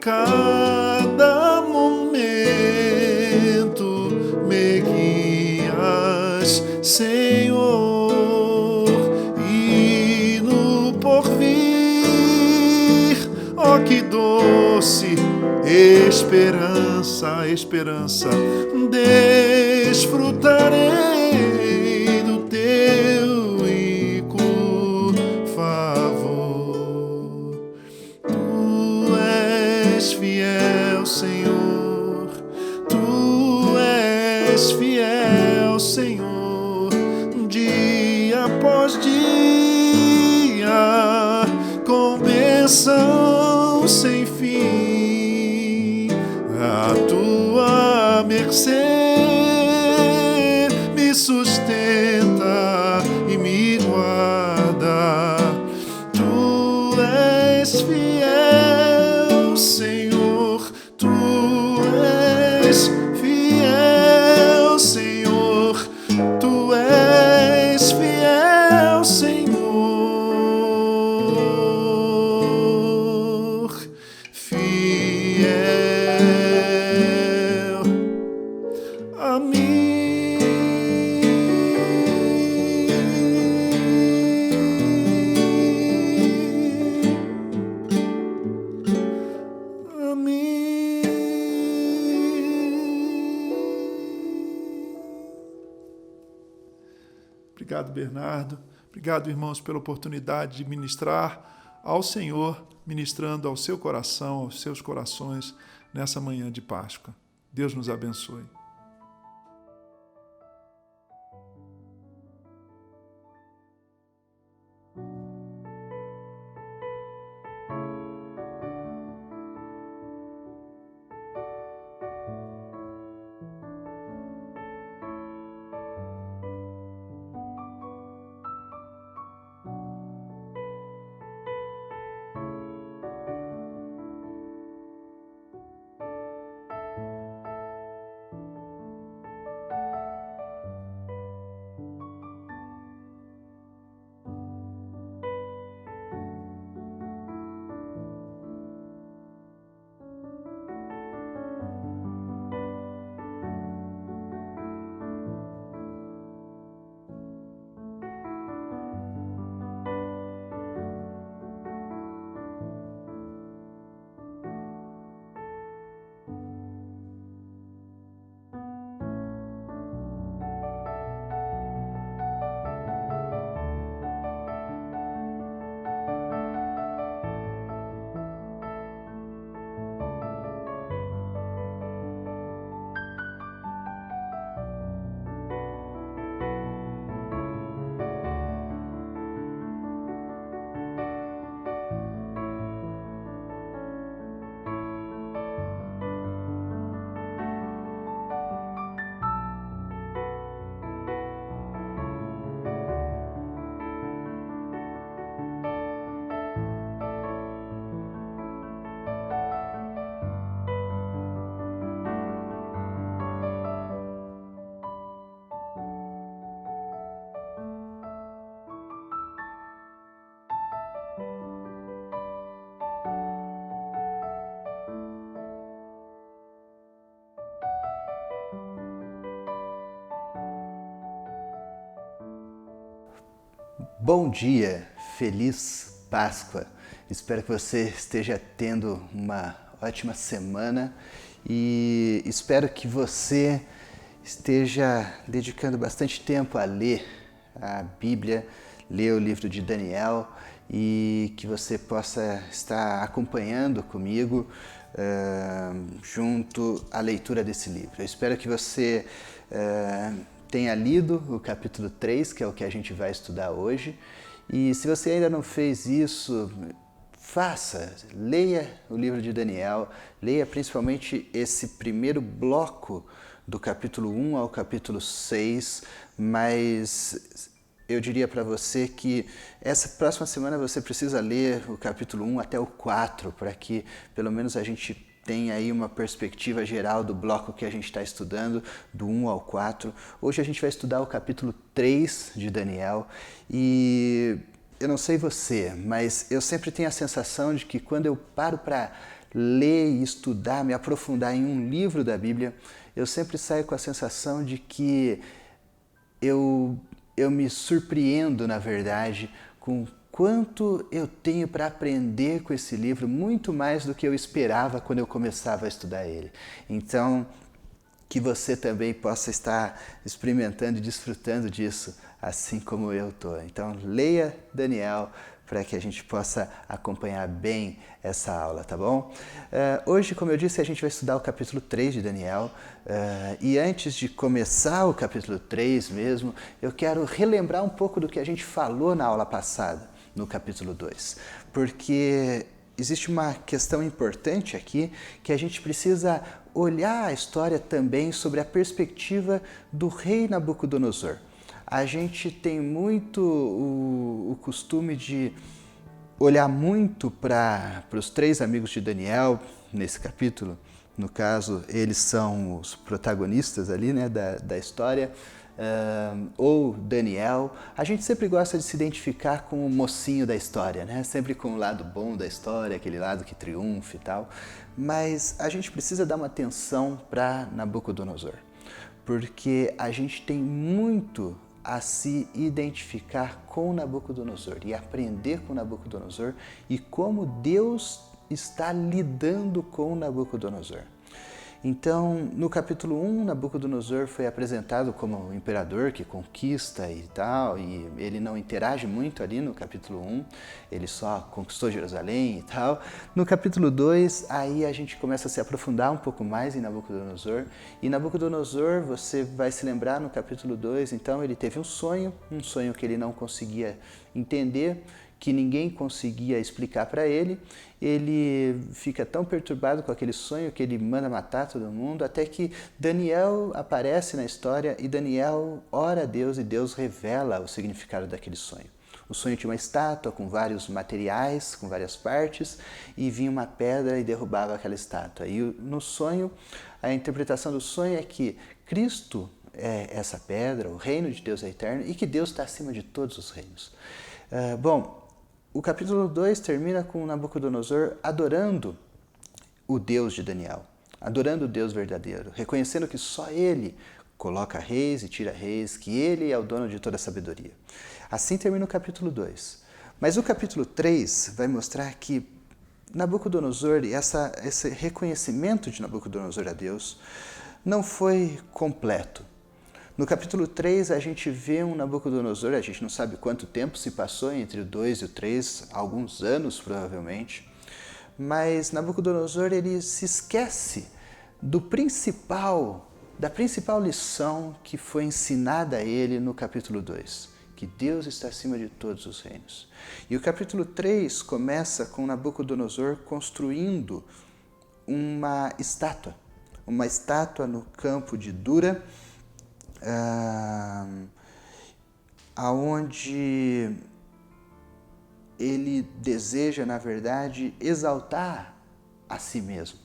cada momento me guias, Senhor, e no porvir, ó que doce esperança, esperança, desfrutarei do teu rico favor. Tu és fiel, és fiel, Senhor, dia após dia, com bênção sem fim, a tua mercê me sustenta e me guarda. Tu és fiel, Senhor, tu és fiel, Senhor, tu és fiel, Senhor, fiel a mim. A mim. Obrigado, Bernardo. Obrigado, irmãos, pela oportunidade de ministrar ao Senhor, ministrando ao seu coração, aos seus corações, nessa manhã de Páscoa. Deus nos abençoe. Bom dia, feliz Páscoa. Espero que você esteja tendo uma ótima semana e espero que você esteja dedicando bastante tempo a ler a Bíblia, ler o livro de Daniel e que você possa estar acompanhando comigo junto à leitura desse livro. Eu espero que você tenha lido o capítulo 3, que é o que a gente vai estudar hoje. E se você ainda não fez isso, faça, leia o livro de Daniel, leia principalmente esse primeiro bloco do capítulo 1 ao capítulo 6, mas eu diria para você que essa próxima semana você precisa ler o capítulo 1 até o 4, para que pelo menos a gente tenha aí uma perspectiva geral do bloco que a gente está estudando, do 1 ao 4. Hoje a gente vai estudar o capítulo 3 de Daniel e eu não sei você, mas eu sempre tenho a sensação de que quando eu paro para ler e estudar, me aprofundar em um livro da Bíblia, eu sempre saio com a sensação de que eu me surpreendo, na verdade, com quanto eu tenho para aprender com esse livro, muito mais do que eu esperava quando eu começava a estudar ele. Então, que você também possa estar experimentando e desfrutando disso, assim como eu estou. Então, leia Daniel para que a gente possa acompanhar bem essa aula, tá bom? Hoje, como eu disse, a gente vai estudar o capítulo 3 de Daniel, e antes de começar o capítulo 3 mesmo, eu quero relembrar um pouco do que a gente falou na aula passada, no capítulo 2, porque existe uma questão importante aqui, que a gente precisa olhar a história também sobre a perspectiva do rei Nabucodonosor. A gente tem muito o costume de olhar muito para os 3 amigos de Daniel nesse capítulo. No caso, eles são os protagonistas ali, né, da história. Ou Daniel. A gente sempre gosta de se identificar com o mocinho da história, né? Sempre com o lado bom da história, aquele lado que triunfa e tal. Mas a gente precisa dar uma atenção para Nabucodonosor, porque a gente tem muito a se identificar com Nabucodonosor e aprender com Nabucodonosor e como Deus está lidando com Nabucodonosor. Então, no capítulo 1, Nabucodonosor foi apresentado como um imperador que conquista e tal, e ele não interage muito ali no capítulo 1, ele só conquistou Jerusalém e tal. No capítulo 2, aí a gente começa a se aprofundar um pouco mais em Nabucodonosor, e Nabucodonosor, você vai se lembrar no capítulo 2, então ele teve um sonho que ele não conseguia entender, que ninguém conseguia explicar para ele. Ele fica tão perturbado com aquele sonho que ele manda matar todo mundo, até que Daniel aparece na história e Daniel ora a Deus e Deus revela o significado daquele sonho. O sonho tinha uma estátua com vários materiais, com várias partes, e vinha uma pedra e derrubava aquela estátua. E no sonho, a interpretação do sonho é que Cristo é essa pedra, o reino de Deus é eterno e que Deus está acima de todos os reinos. O capítulo 2 termina com Nabucodonosor adorando o Deus de Daniel, adorando o Deus verdadeiro, reconhecendo que só ele coloca reis e tira reis, que ele é o dono de toda a sabedoria. Assim termina o capítulo 2. Mas o capítulo 3 vai mostrar que Nabucodonosor, esse reconhecimento de Nabucodonosor a Deus, não foi completo. No capítulo 3, a gente vê um Nabucodonosor, a gente não sabe quanto tempo se passou entre o 2 e o 3, alguns anos provavelmente, mas Nabucodonosor ele se esquece da principal lição que foi ensinada a ele no capítulo 2, que Deus está acima de todos os reinos. E o capítulo 3 começa com Nabucodonosor construindo uma estátua no campo de Dura, aonde ele deseja, na verdade, exaltar a si mesmo.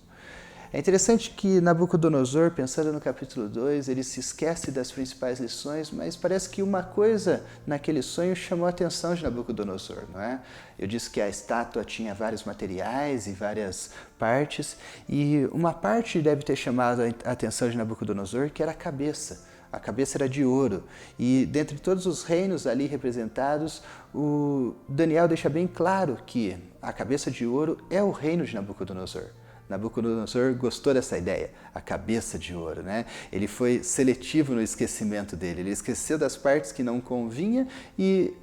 É interessante que Nabucodonosor, pensando no capítulo 2, ele se esquece das principais lições, mas parece que uma coisa naquele sonho chamou a atenção de Nabucodonosor, não é? Eu disse que a estátua tinha vários materiais e várias partes, e uma parte deve ter chamado a atenção de Nabucodonosor, que era a cabeça. A cabeça era de ouro, e dentre todos os reinos ali representados, o Daniel deixa bem claro que a cabeça de ouro é o reino de Nabucodonosor. Nabucodonosor gostou dessa ideia, a cabeça de ouro, né? Ele foi seletivo no esquecimento dele, ele esqueceu das partes que não convinha e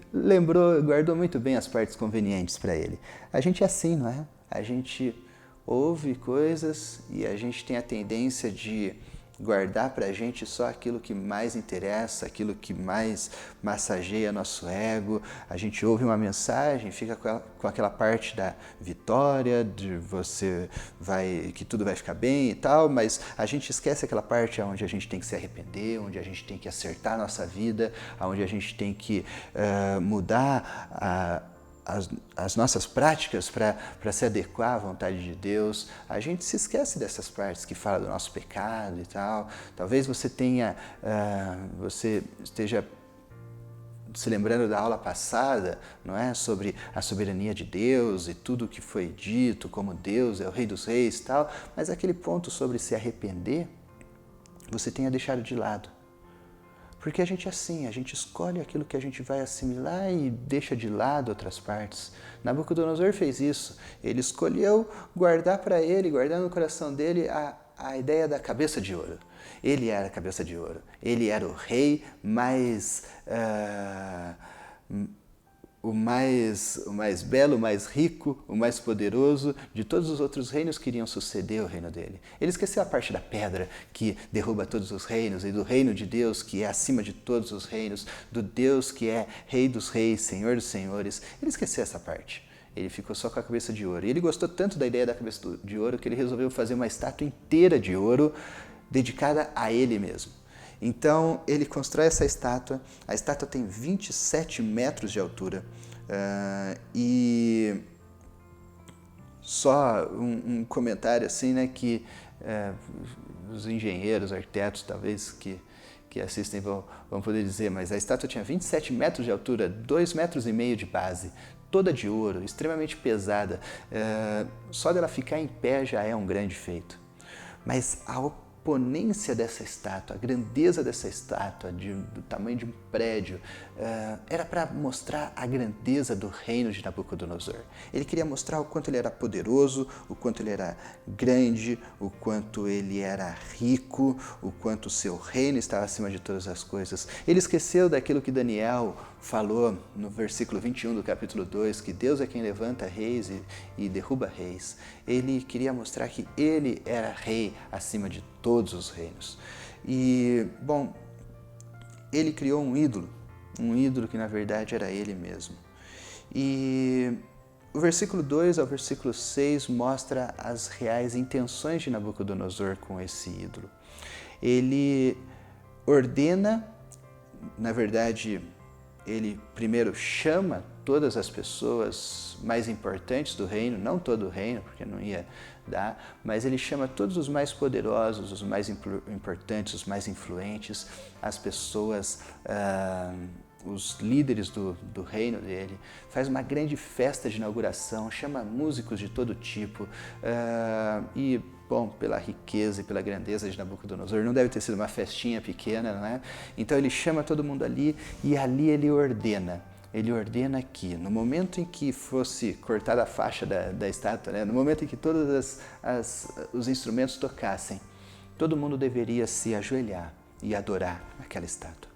guardou muito bem as partes convenientes para ele. A gente é assim, não é? A gente ouve coisas e a gente tem a tendência de guardar para a gente só aquilo que mais interessa, aquilo que mais massageia nosso ego. A gente ouve uma mensagem, fica com aquela parte da vitória, de que tudo vai ficar bem e tal, mas a gente esquece aquela parte onde a gente tem que se arrepender, onde a gente tem que acertar a nossa vida, onde a gente tem que mudar as nossas práticas para se adequar à vontade de Deus. A gente se esquece dessas partes que falam do nosso pecado e tal. Talvez você esteja se lembrando da aula passada, não é? Sobre a soberania de Deus e tudo o que foi dito, como Deus é o Rei dos Reis e tal, mas aquele ponto sobre se arrepender, você tenha deixado de lado. Porque a gente é assim, a gente escolhe aquilo que a gente vai assimilar e deixa de lado outras partes. Nabucodonosor fez isso. Ele escolheu guardar para ele, guardar no coração dele a ideia da cabeça de ouro. Ele era a cabeça de ouro. Ele era o rei mais o mais belo, o mais rico, o mais poderoso de todos os outros reinos que iriam suceder o reino dele. Ele esqueceu a parte da pedra que derruba todos os reinos e do reino de Deus que é acima de todos os reinos, do Deus que é Rei dos reis, Senhor dos senhores. Ele esqueceu essa parte. Ele ficou só com a cabeça de ouro. E ele gostou tanto da ideia da cabeça de ouro que ele resolveu fazer uma estátua inteira de ouro dedicada a ele mesmo. Então, ele constrói essa estátua. A estátua tem 27 metros de altura. E só um comentário assim, né, que os engenheiros, arquitetos, talvez, que assistem vão poder dizer, mas a estátua tinha 27 metros de altura, 2,5 metros de base, toda de ouro, extremamente pesada. Só dela ficar em pé já é um grande feito. Mas a imponência dessa estátua, a grandeza dessa estátua, do tamanho de um prédio, era para mostrar a grandeza do reino de Nabucodonosor. Ele queria mostrar o quanto ele era poderoso, o quanto ele era grande, o quanto ele era rico, o quanto o seu reino estava acima de todas as coisas. Ele esqueceu daquilo que Daniel falou no versículo 21 do capítulo 2, que Deus é quem levanta reis e derruba reis. Ele queria mostrar que ele era rei acima de todos os reinos. E, bom, ele criou um ídolo que na verdade era ele mesmo. E o versículo 2 ao versículo 6 mostra as reais intenções de Nabucodonosor com esse ídolo. Ele ordena, na verdade, ele primeiro chama todas as pessoas mais importantes do reino, não todo o reino, porque não ia dar, mas ele chama todos os mais poderosos, os mais importantes, os mais influentes, as pessoas, os líderes do reino dele, faz uma grande festa de inauguração, chama músicos de todo tipo e, bom, pela riqueza e pela grandeza de Nabucodonosor, não deve ter sido uma festinha pequena, não é? Então ele chama todo mundo ali e ali ele ordena que no momento em que fosse cortada a faixa da estátua, né, no momento em que todos os instrumentos tocassem, todo mundo deveria se ajoelhar e adorar aquela estátua.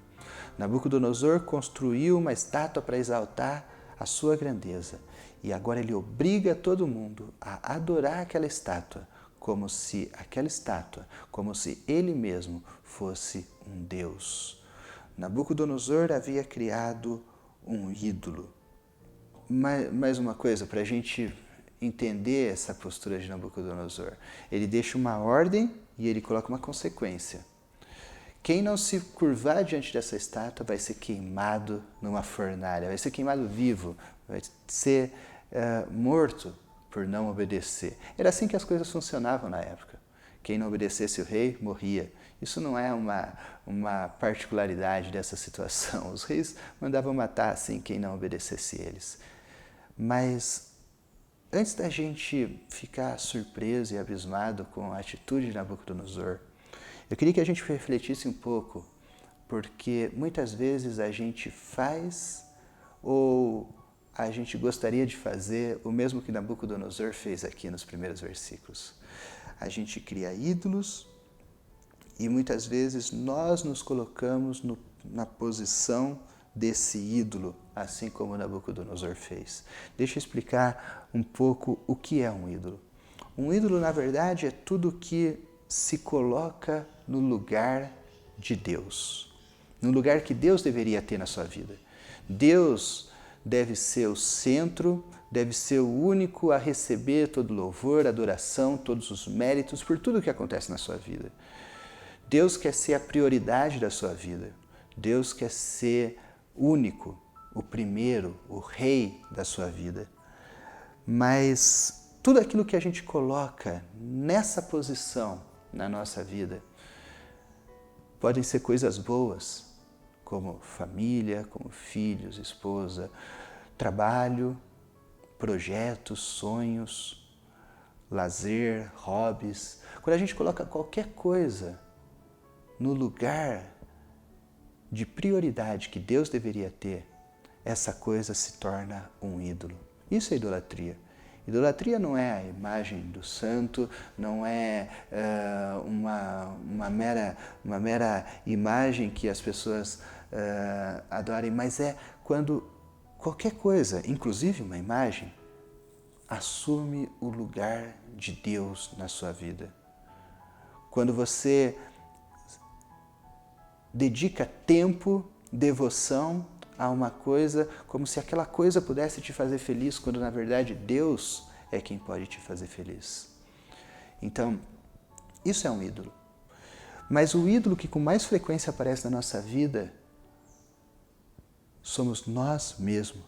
Nabucodonosor construiu uma estátua para exaltar a sua grandeza e agora ele obriga todo mundo a adorar aquela estátua, como se ele mesmo fosse um Deus. Nabucodonosor havia criado um ídolo. Mais uma coisa, para a gente entender essa postura de Nabucodonosor. Ele deixa uma ordem e ele coloca uma consequência. Quem não se curvar diante dessa estátua vai ser queimado numa fornalha, vai ser queimado vivo, vai ser morto por não obedecer. Era assim que as coisas funcionavam na época. Quem não obedecesse o rei morria. Isso não é uma particularidade dessa situação. Os reis mandavam matar assim quem não obedecesse eles. Mas antes da gente ficar surpreso e abismado com a atitude de Nabucodonosor, eu queria que a gente refletisse um pouco, porque muitas vezes a gente faz ou a gente gostaria de fazer o mesmo que Nabucodonosor fez aqui nos primeiros versículos. A gente cria ídolos e muitas vezes nós nos colocamos na posição desse ídolo, assim como Nabucodonosor fez. Deixa eu explicar um pouco o que é um ídolo. Um ídolo, na verdade, é tudo que se coloca no lugar de Deus, no lugar que Deus deveria ter na sua vida. Deus deve ser o centro, deve ser o único a receber todo louvor, adoração, todos os méritos por tudo o que acontece na sua vida. Deus quer ser a prioridade da sua vida. Deus quer ser único, o primeiro, o rei da sua vida. Mas tudo aquilo que a gente coloca nessa posição na nossa vida podem ser coisas boas, como família, como filhos, esposa, trabalho, projetos, sonhos, lazer, hobbies. Quando a gente coloca qualquer coisa no lugar de prioridade que Deus deveria ter, essa coisa se torna um ídolo. Isso é idolatria. Idolatria não é a imagem do santo, não é uma mera imagem que as pessoas adorem, mas é quando qualquer coisa, inclusive uma imagem, assume o lugar de Deus na sua vida. Quando você dedica tempo, devoção a uma coisa, como se aquela coisa pudesse te fazer feliz, quando na verdade Deus é quem pode te fazer feliz. Então, isso é um ídolo. Mas o ídolo que com mais frequência aparece na nossa vida somos nós mesmos.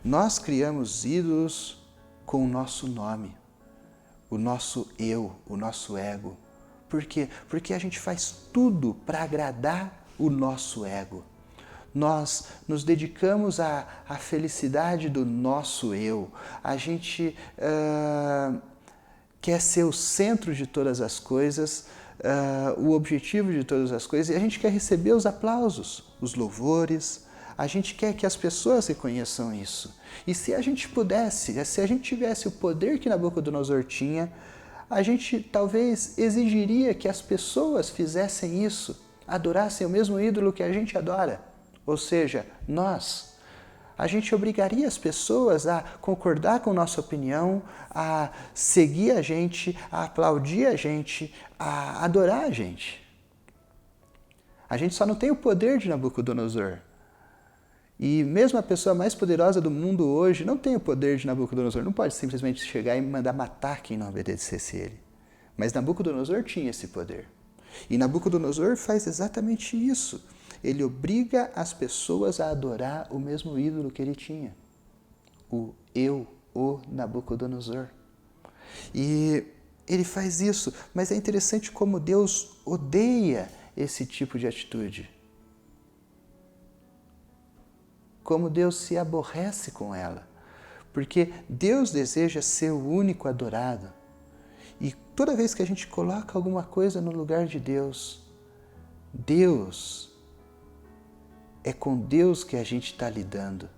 Nós criamos ídolos com o nosso nome, o nosso eu, o nosso ego. Por quê? Porque a gente faz tudo para agradar o nosso ego. Nós nos dedicamos à felicidade do nosso eu. A gente quer ser o centro de todas as coisas, o objetivo de todas as coisas, e a gente quer receber os aplausos, os louvores. A gente quer que as pessoas reconheçam isso. E se a gente pudesse, se a gente tivesse o poder que Nabucodonosor tinha, a gente talvez exigiria que as pessoas fizessem isso, adorassem o mesmo ídolo que a gente adora. Ou seja, nós. A gente obrigaria as pessoas a concordar com nossa opinião, a seguir a gente, a aplaudir a gente, a adorar a gente. A gente só não tem o poder de Nabucodonosor. E mesmo a pessoa mais poderosa do mundo hoje não tem o poder de Nabucodonosor. Não pode simplesmente chegar e mandar matar quem não obedecesse ele. Mas Nabucodonosor tinha esse poder. E Nabucodonosor faz exatamente isso. Ele obriga as pessoas a adorar o mesmo ídolo que ele tinha. O Nabucodonosor. E ele faz isso. Mas é interessante como Deus odeia esse tipo de atitude. Como Deus se aborrece com ela. Porque Deus deseja ser o único adorado. E toda vez que a gente coloca alguma coisa no lugar de Deus, é com Deus que a gente está lidando.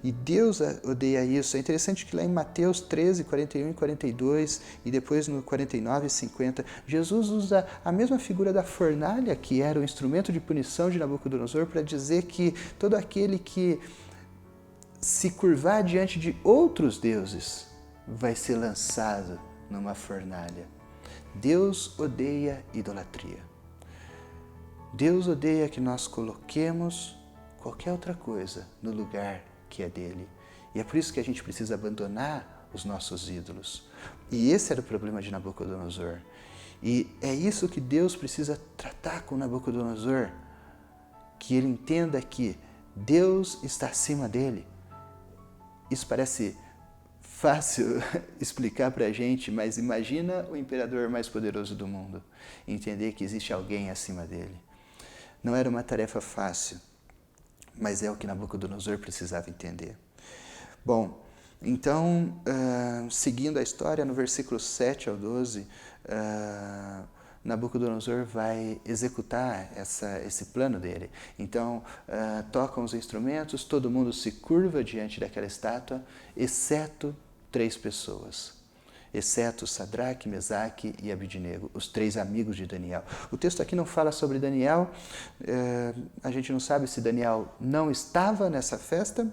E Deus odeia isso. É interessante que lá em Mateus 13, 41 e 42, e depois no 49 e 50, Jesus usa a mesma figura da fornalha, que era o instrumento de punição de Nabucodonosor, para dizer que todo aquele que se curvar diante de outros deuses vai ser lançado numa fornalha. Deus odeia idolatria. Deus odeia que nós coloquemos qualquer outra coisa no lugar que é dele. E é por isso que a gente precisa abandonar os nossos ídolos. E esse era o problema de Nabucodonosor. E é isso que Deus precisa tratar com Nabucodonosor. Que ele entenda que Deus está acima dele. Isso parece fácil explicar para a gente, mas imagina o imperador mais poderoso do mundo. Entender que existe alguém acima dele. Não era uma tarefa fácil, mas é o que Nabucodonosor precisava entender. Bom, então, seguindo a história, no versículo 7 ao 12, Nabucodonosor vai executar esse plano dele. Então, tocam os instrumentos, todo mundo se curva diante daquela estátua, exceto 3 pessoas. Exceto Sadraque, Mesaque e Abidnego, os 3 amigos de Daniel. O texto aqui não fala sobre Daniel, a gente não sabe se Daniel não estava nessa festa,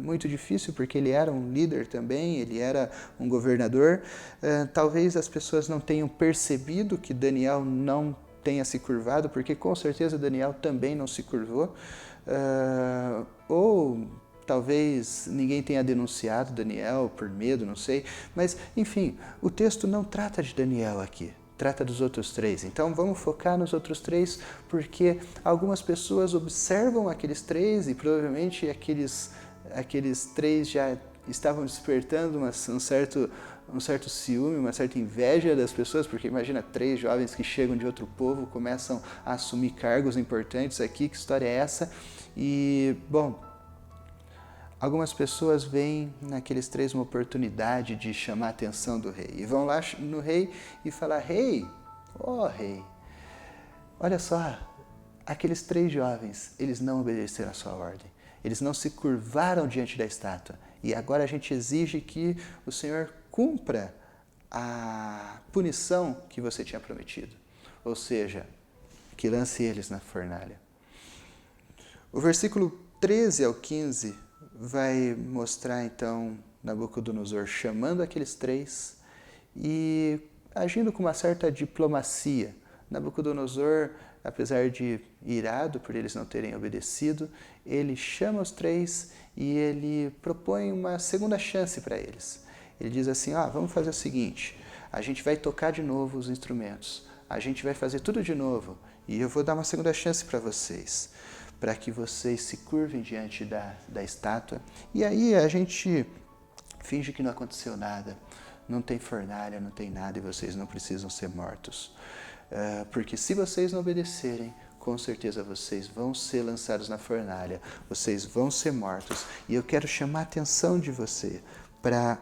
muito difícil porque ele era um líder também, ele era um governador. Talvez as pessoas não tenham percebido que Daniel não tenha se curvado, porque com certeza Daniel também não se curvou, ou talvez ninguém tenha denunciado Daniel por medo, não sei. Mas, enfim, o texto não trata de Daniel aqui. Trata dos outros 3. Então, vamos focar nos outros 3, porque algumas pessoas observam aqueles 3 e provavelmente aqueles 3 já estavam despertando um certo ciúme, uma certa inveja das pessoas, porque imagina 3 jovens que chegam de outro povo, começam a assumir cargos importantes aqui. Que história é essa? E, bom, algumas pessoas veem naqueles 3 uma oportunidade de chamar a atenção do rei. E vão lá no rei e falar: rei, rei, olha só, aqueles 3 jovens, eles não obedeceram a sua ordem. Eles não se curvaram diante da estátua. E agora a gente exige que o Senhor cumpra a punição que você tinha prometido. Ou seja, que lance eles na fornalha. O versículo 13 ao 15 vai mostrar então Nabucodonosor chamando aqueles 3 e agindo com uma certa diplomacia. Nabucodonosor, apesar de irado por eles não terem obedecido, ele chama os 3 e ele propõe uma segunda chance para eles. Ele diz assim, vamos fazer o seguinte, a gente vai tocar de novo os instrumentos, a gente vai fazer tudo de novo e eu vou dar uma segunda chance para vocês, para que vocês se curvem diante da estátua. E aí a gente finge que não aconteceu nada, não tem fornalha, não tem nada e vocês não precisam ser mortos. Porque se vocês não obedecerem, com certeza vocês vão ser lançados na fornalha, vocês vão ser mortos. E eu quero chamar a atenção de você para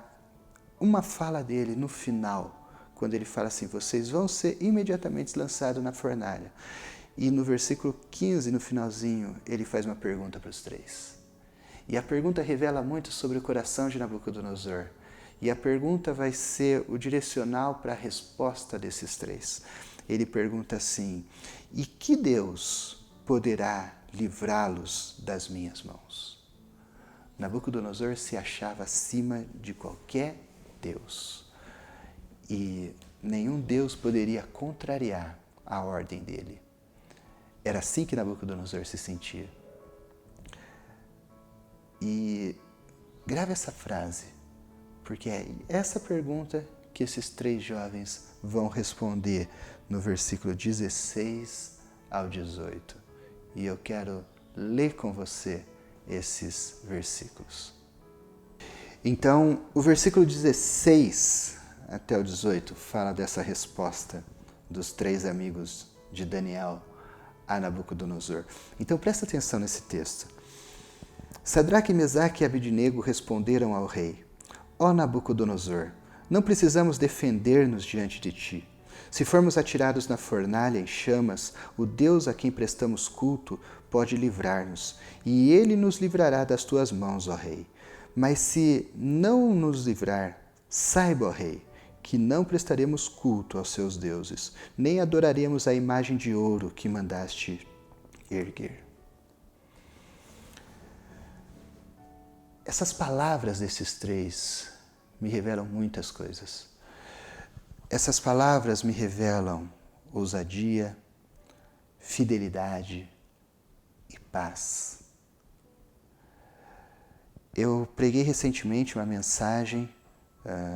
uma fala dele no final, quando ele fala assim, vocês vão ser imediatamente lançados na fornalha. E no versículo 15, no finalzinho, ele faz uma pergunta para os 3. E a pergunta revela muito sobre o coração de Nabucodonosor. E a pergunta vai ser o direcional para a resposta desses 3. Ele pergunta assim, e que Deus poderá livrá-los das minhas mãos? Nabucodonosor se achava acima de qualquer Deus. E nenhum Deus poderia contrariar a ordem dele. Era assim que Nabucodonosor se sentia. E grave essa frase, porque é essa pergunta que esses 3 jovens vão responder no versículo 16 ao 18. E eu quero ler com você esses versículos. Então, o versículo 16 até o 18 fala dessa resposta dos 3 amigos de Daniel a Nabucodonosor. Então, presta atenção nesse texto. Sadraque, Mesaque e Abednego responderam ao rei, ó Nabucodonosor, não precisamos defender-nos diante de ti. Se formos atirados na fornalha em chamas, o Deus a quem prestamos culto pode livrar-nos, e ele nos livrará das tuas mãos, ó rei. Mas se não nos livrar, saiba, ó rei, que não prestaremos culto aos seus deuses, nem adoraremos a imagem de ouro que mandaste erguer. Essas palavras desses 3 me revelam muitas coisas. Essas palavras me revelam ousadia, fidelidade e paz. Eu preguei recentemente uma mensagem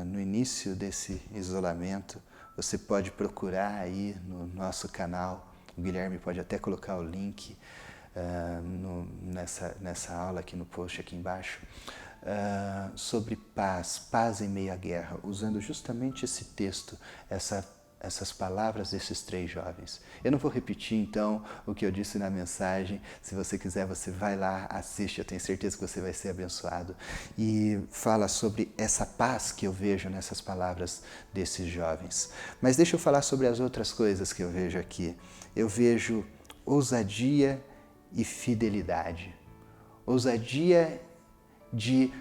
no início desse isolamento. Você pode procurar aí no nosso canal. O Guilherme pode até colocar o link nessa aula aqui no post aqui embaixo. Sobre paz em meio à guerra, usando justamente esse texto, essas palavras desses 3 jovens. Eu não vou repetir, então, o que eu disse na mensagem. Se você quiser, você vai lá, assiste, eu tenho certeza que você vai ser abençoado. E fala sobre essa paz que eu vejo nessas palavras desses jovens. Mas deixa eu falar sobre as outras coisas que eu vejo aqui. Eu vejo ousadia e fidelidade. Ousadia de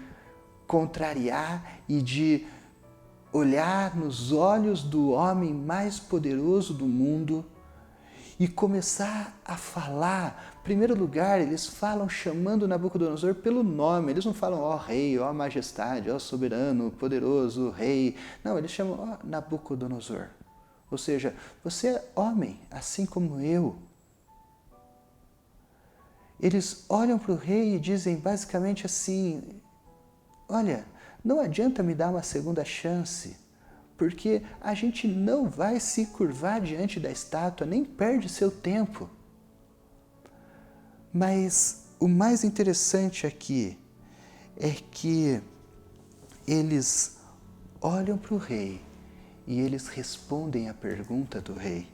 contrariar e de olhar nos olhos do homem mais poderoso do mundo e começar a falar. Em primeiro lugar, eles falam chamando Nabucodonosor pelo nome. Eles não falam, ó rei, ó majestade, ó soberano, poderoso, rei. Não, eles chamam, ó Nabucodonosor. Ou seja, você é homem, assim como eu. Eles olham para o rei e dizem basicamente assim, olha, não adianta me dar uma segunda chance, porque a gente não vai se curvar diante da estátua, nem perde seu tempo. Mas o mais interessante aqui é que eles olham para o rei e eles respondem à pergunta do rei.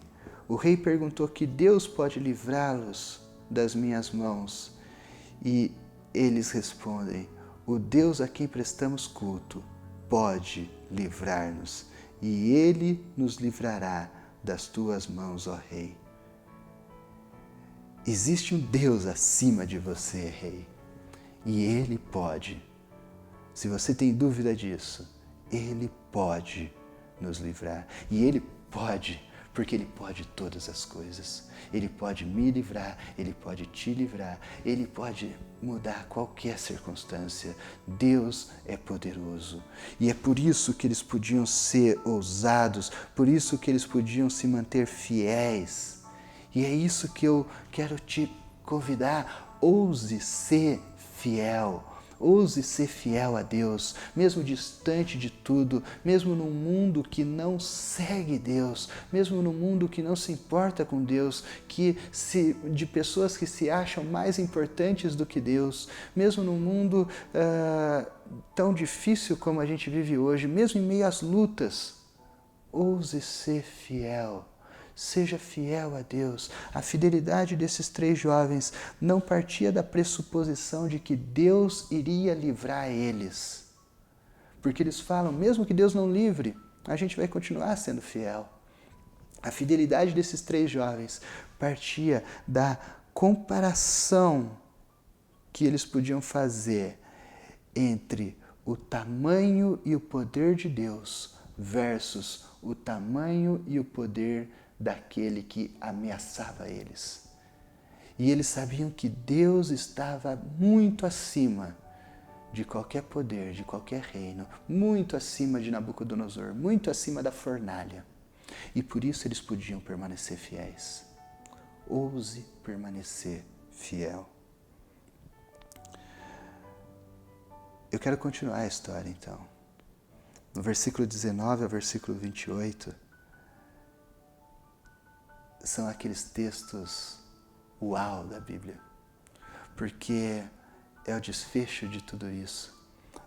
O rei perguntou que Deus pode livrá-los das minhas mãos. E eles respondem, o Deus a quem prestamos culto pode livrar-nos, e ele nos livrará das tuas mãos, ó rei. Existe um Deus acima de você, rei, e ele pode. Se você tem dúvida disso, ele pode nos livrar, e ele pode porque Ele pode todas as coisas. Ele pode me livrar, Ele pode te livrar, Ele pode mudar qualquer circunstância. Deus é poderoso. E é por isso que eles podiam ser ousados, por isso que eles podiam se manter fiéis. E é isso que eu quero te convidar. Ouse ser fiel. Ouse ser fiel a Deus, mesmo distante de tudo, mesmo num mundo que não segue Deus, mesmo num mundo que não se importa com Deus, de pessoas que se acham mais importantes do que Deus, mesmo num mundo tão difícil como a gente vive hoje, mesmo em meio às lutas. Ouse ser fiel. Seja fiel a Deus. A fidelidade desses 3 jovens não partia da pressuposição de que Deus iria livrar eles. Porque eles falam, mesmo que Deus não livre, a gente vai continuar sendo fiel. A fidelidade desses 3 jovens partia da comparação que eles podiam fazer entre o tamanho e o poder de Deus versus o tamanho e o poder daquele que ameaçava eles. E eles sabiam que Deus estava muito acima de qualquer poder, de qualquer reino, muito acima de Nabucodonosor, muito acima da fornalha. E por isso eles podiam permanecer fiéis. Ouse permanecer fiel. Eu quero continuar a história então. No versículo 19 ao versículo 28, são aqueles textos uau da Bíblia, porque é o desfecho de tudo isso.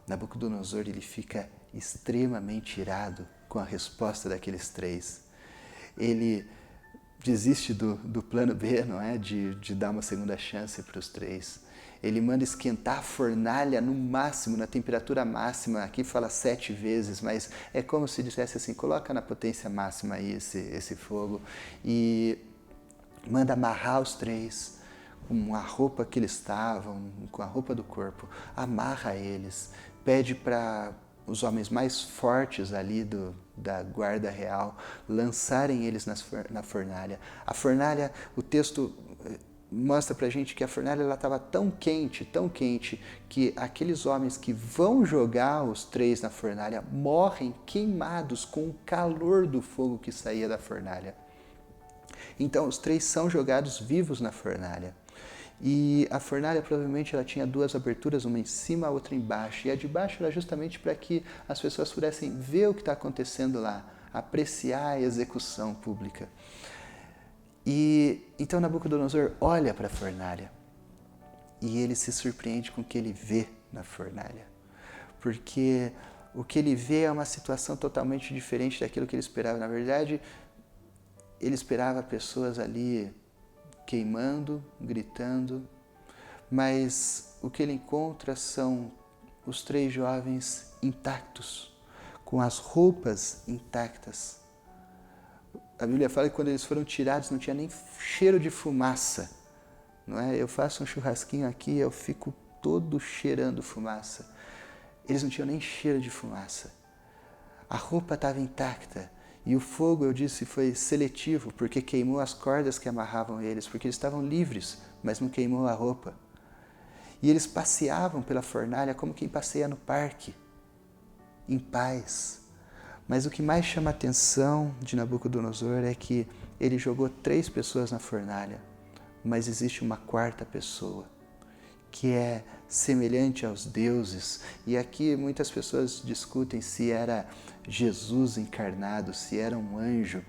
Nabucodonosor, ele fica extremamente irado com a resposta daqueles 3. Ele desiste do plano B, não é? De dar uma segunda chance para os 3. Ele manda esquentar a fornalha no máximo, na temperatura máxima. Aqui fala 7 vezes, mas é como se dissesse assim, coloca na potência máxima aí esse fogo. E manda amarrar os 3 com a roupa que eles estavam, com a roupa do corpo. Amarra eles, pede para os homens mais fortes ali da guarda real lançarem eles na fornalha. A fornalha, o texto mostra pra gente que a fornalha estava tão quente, que aqueles homens que vão jogar os 3 na fornalha morrem queimados com o calor do fogo que saía da fornalha. Então os 3 são jogados vivos na fornalha. E a fornalha provavelmente ela tinha 2 aberturas, uma em cima, a outra embaixo. E a de baixo era justamente para que as pessoas pudessem ver o que está acontecendo lá, apreciar a execução pública. E então Nabucodonosor olha para a fornalha e ele se surpreende com o que ele vê na fornalha. Porque o que ele vê é uma situação totalmente diferente daquilo que ele esperava. Na verdade, ele esperava pessoas ali queimando, gritando, mas o que ele encontra são os 3 jovens intactos, com as roupas intactas. A Bíblia fala que quando eles foram tirados não tinha nem cheiro de fumaça. Não é? Eu faço um churrasquinho aqui, eu fico todo cheirando fumaça. Eles não tinham nem cheiro de fumaça. A roupa estava intacta. E o fogo, eu disse, foi seletivo, porque queimou as cordas que amarravam eles, porque eles estavam livres, mas não queimou a roupa. E eles passeavam pela fornalha como quem passeia no parque, em paz. Mas o que mais chama a atenção de Nabucodonosor é que ele jogou 3 pessoas na fornalha, mas existe uma 4ª pessoa, que é semelhante aos deuses. E aqui muitas pessoas discutem se era Jesus encarnado, se era um anjo,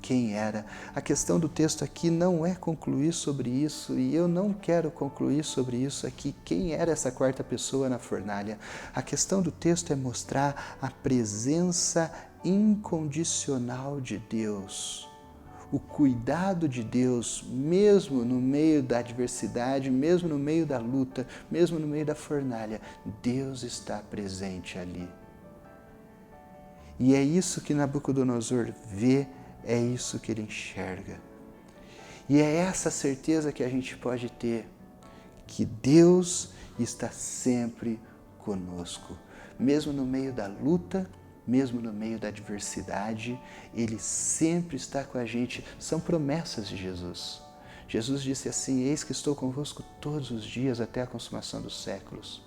quem era. A questão do texto aqui não é concluir sobre isso, e eu não quero concluir sobre isso aqui, quem era essa 4ª pessoa na fornalha. A questão do texto é mostrar a presença incondicional de Deus. O cuidado de Deus, mesmo no meio da adversidade, mesmo no meio da luta, mesmo no meio da fornalha, Deus está presente ali. E é isso que Nabucodonosor vê, é isso que ele enxerga. E é essa certeza que a gente pode ter, que Deus está sempre conosco, mesmo no meio da luta, mesmo no meio da adversidade, Ele sempre está com a gente. São promessas de Jesus. Jesus disse assim: eis que estou convosco todos os dias até a consumação dos séculos.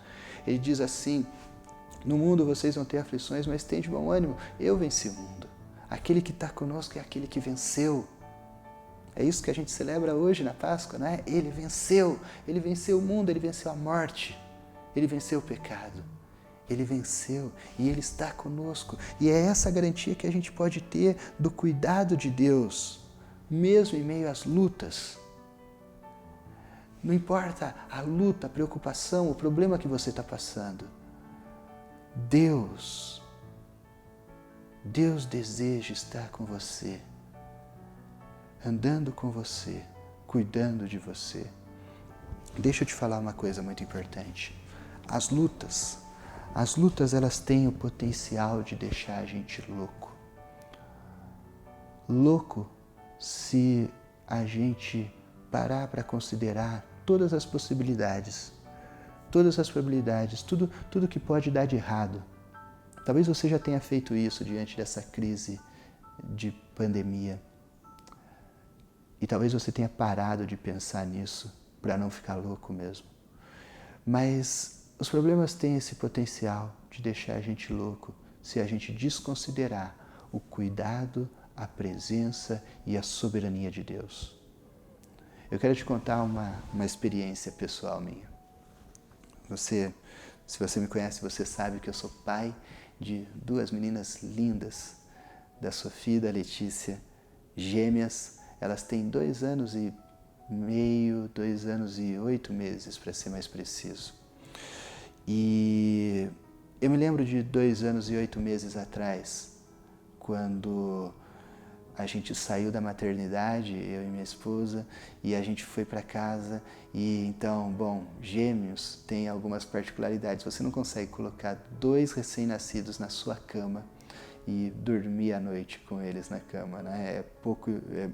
Ele diz assim: no mundo vocês vão ter aflições, mas tende bom ânimo, eu venci o mundo. Aquele que está conosco é aquele que venceu. É isso que a gente celebra hoje na Páscoa, não é? Ele venceu o mundo, Ele venceu a morte, Ele venceu o pecado. Ele venceu e Ele está conosco. E é essa garantia que a gente pode ter do cuidado de Deus, mesmo em meio às lutas. Não importa a luta, a preocupação, o problema que você está passando. Deus deseja estar com você, andando com você, cuidando de você. Deixa eu te falar uma coisa muito importante. As lutas elas têm o potencial de deixar a gente louco. Louco se a gente parar para considerar todas as possibilidades, tudo que pode dar de errado. Talvez você já tenha feito isso diante dessa crise de pandemia. E talvez você tenha parado de pensar nisso para não ficar louco mesmo. Mas os problemas têm esse potencial de deixar a gente louco se a gente desconsiderar o cuidado, a presença e a soberania de Deus. Eu quero te contar uma experiência pessoal minha. Se você me conhece, você sabe que eu sou pai de 2 meninas lindas, da Sofia e da Letícia, gêmeas. Elas têm 2 anos e meio, 2 anos e 8 meses, para ser mais preciso. E eu me lembro de 2 anos e 8 meses atrás, quando a gente saiu da maternidade, eu e minha esposa, e a gente foi para casa. E então, gêmeos têm algumas particularidades. Você não consegue colocar 2 recém-nascidos na sua cama e dormir à noite com eles na cama, né?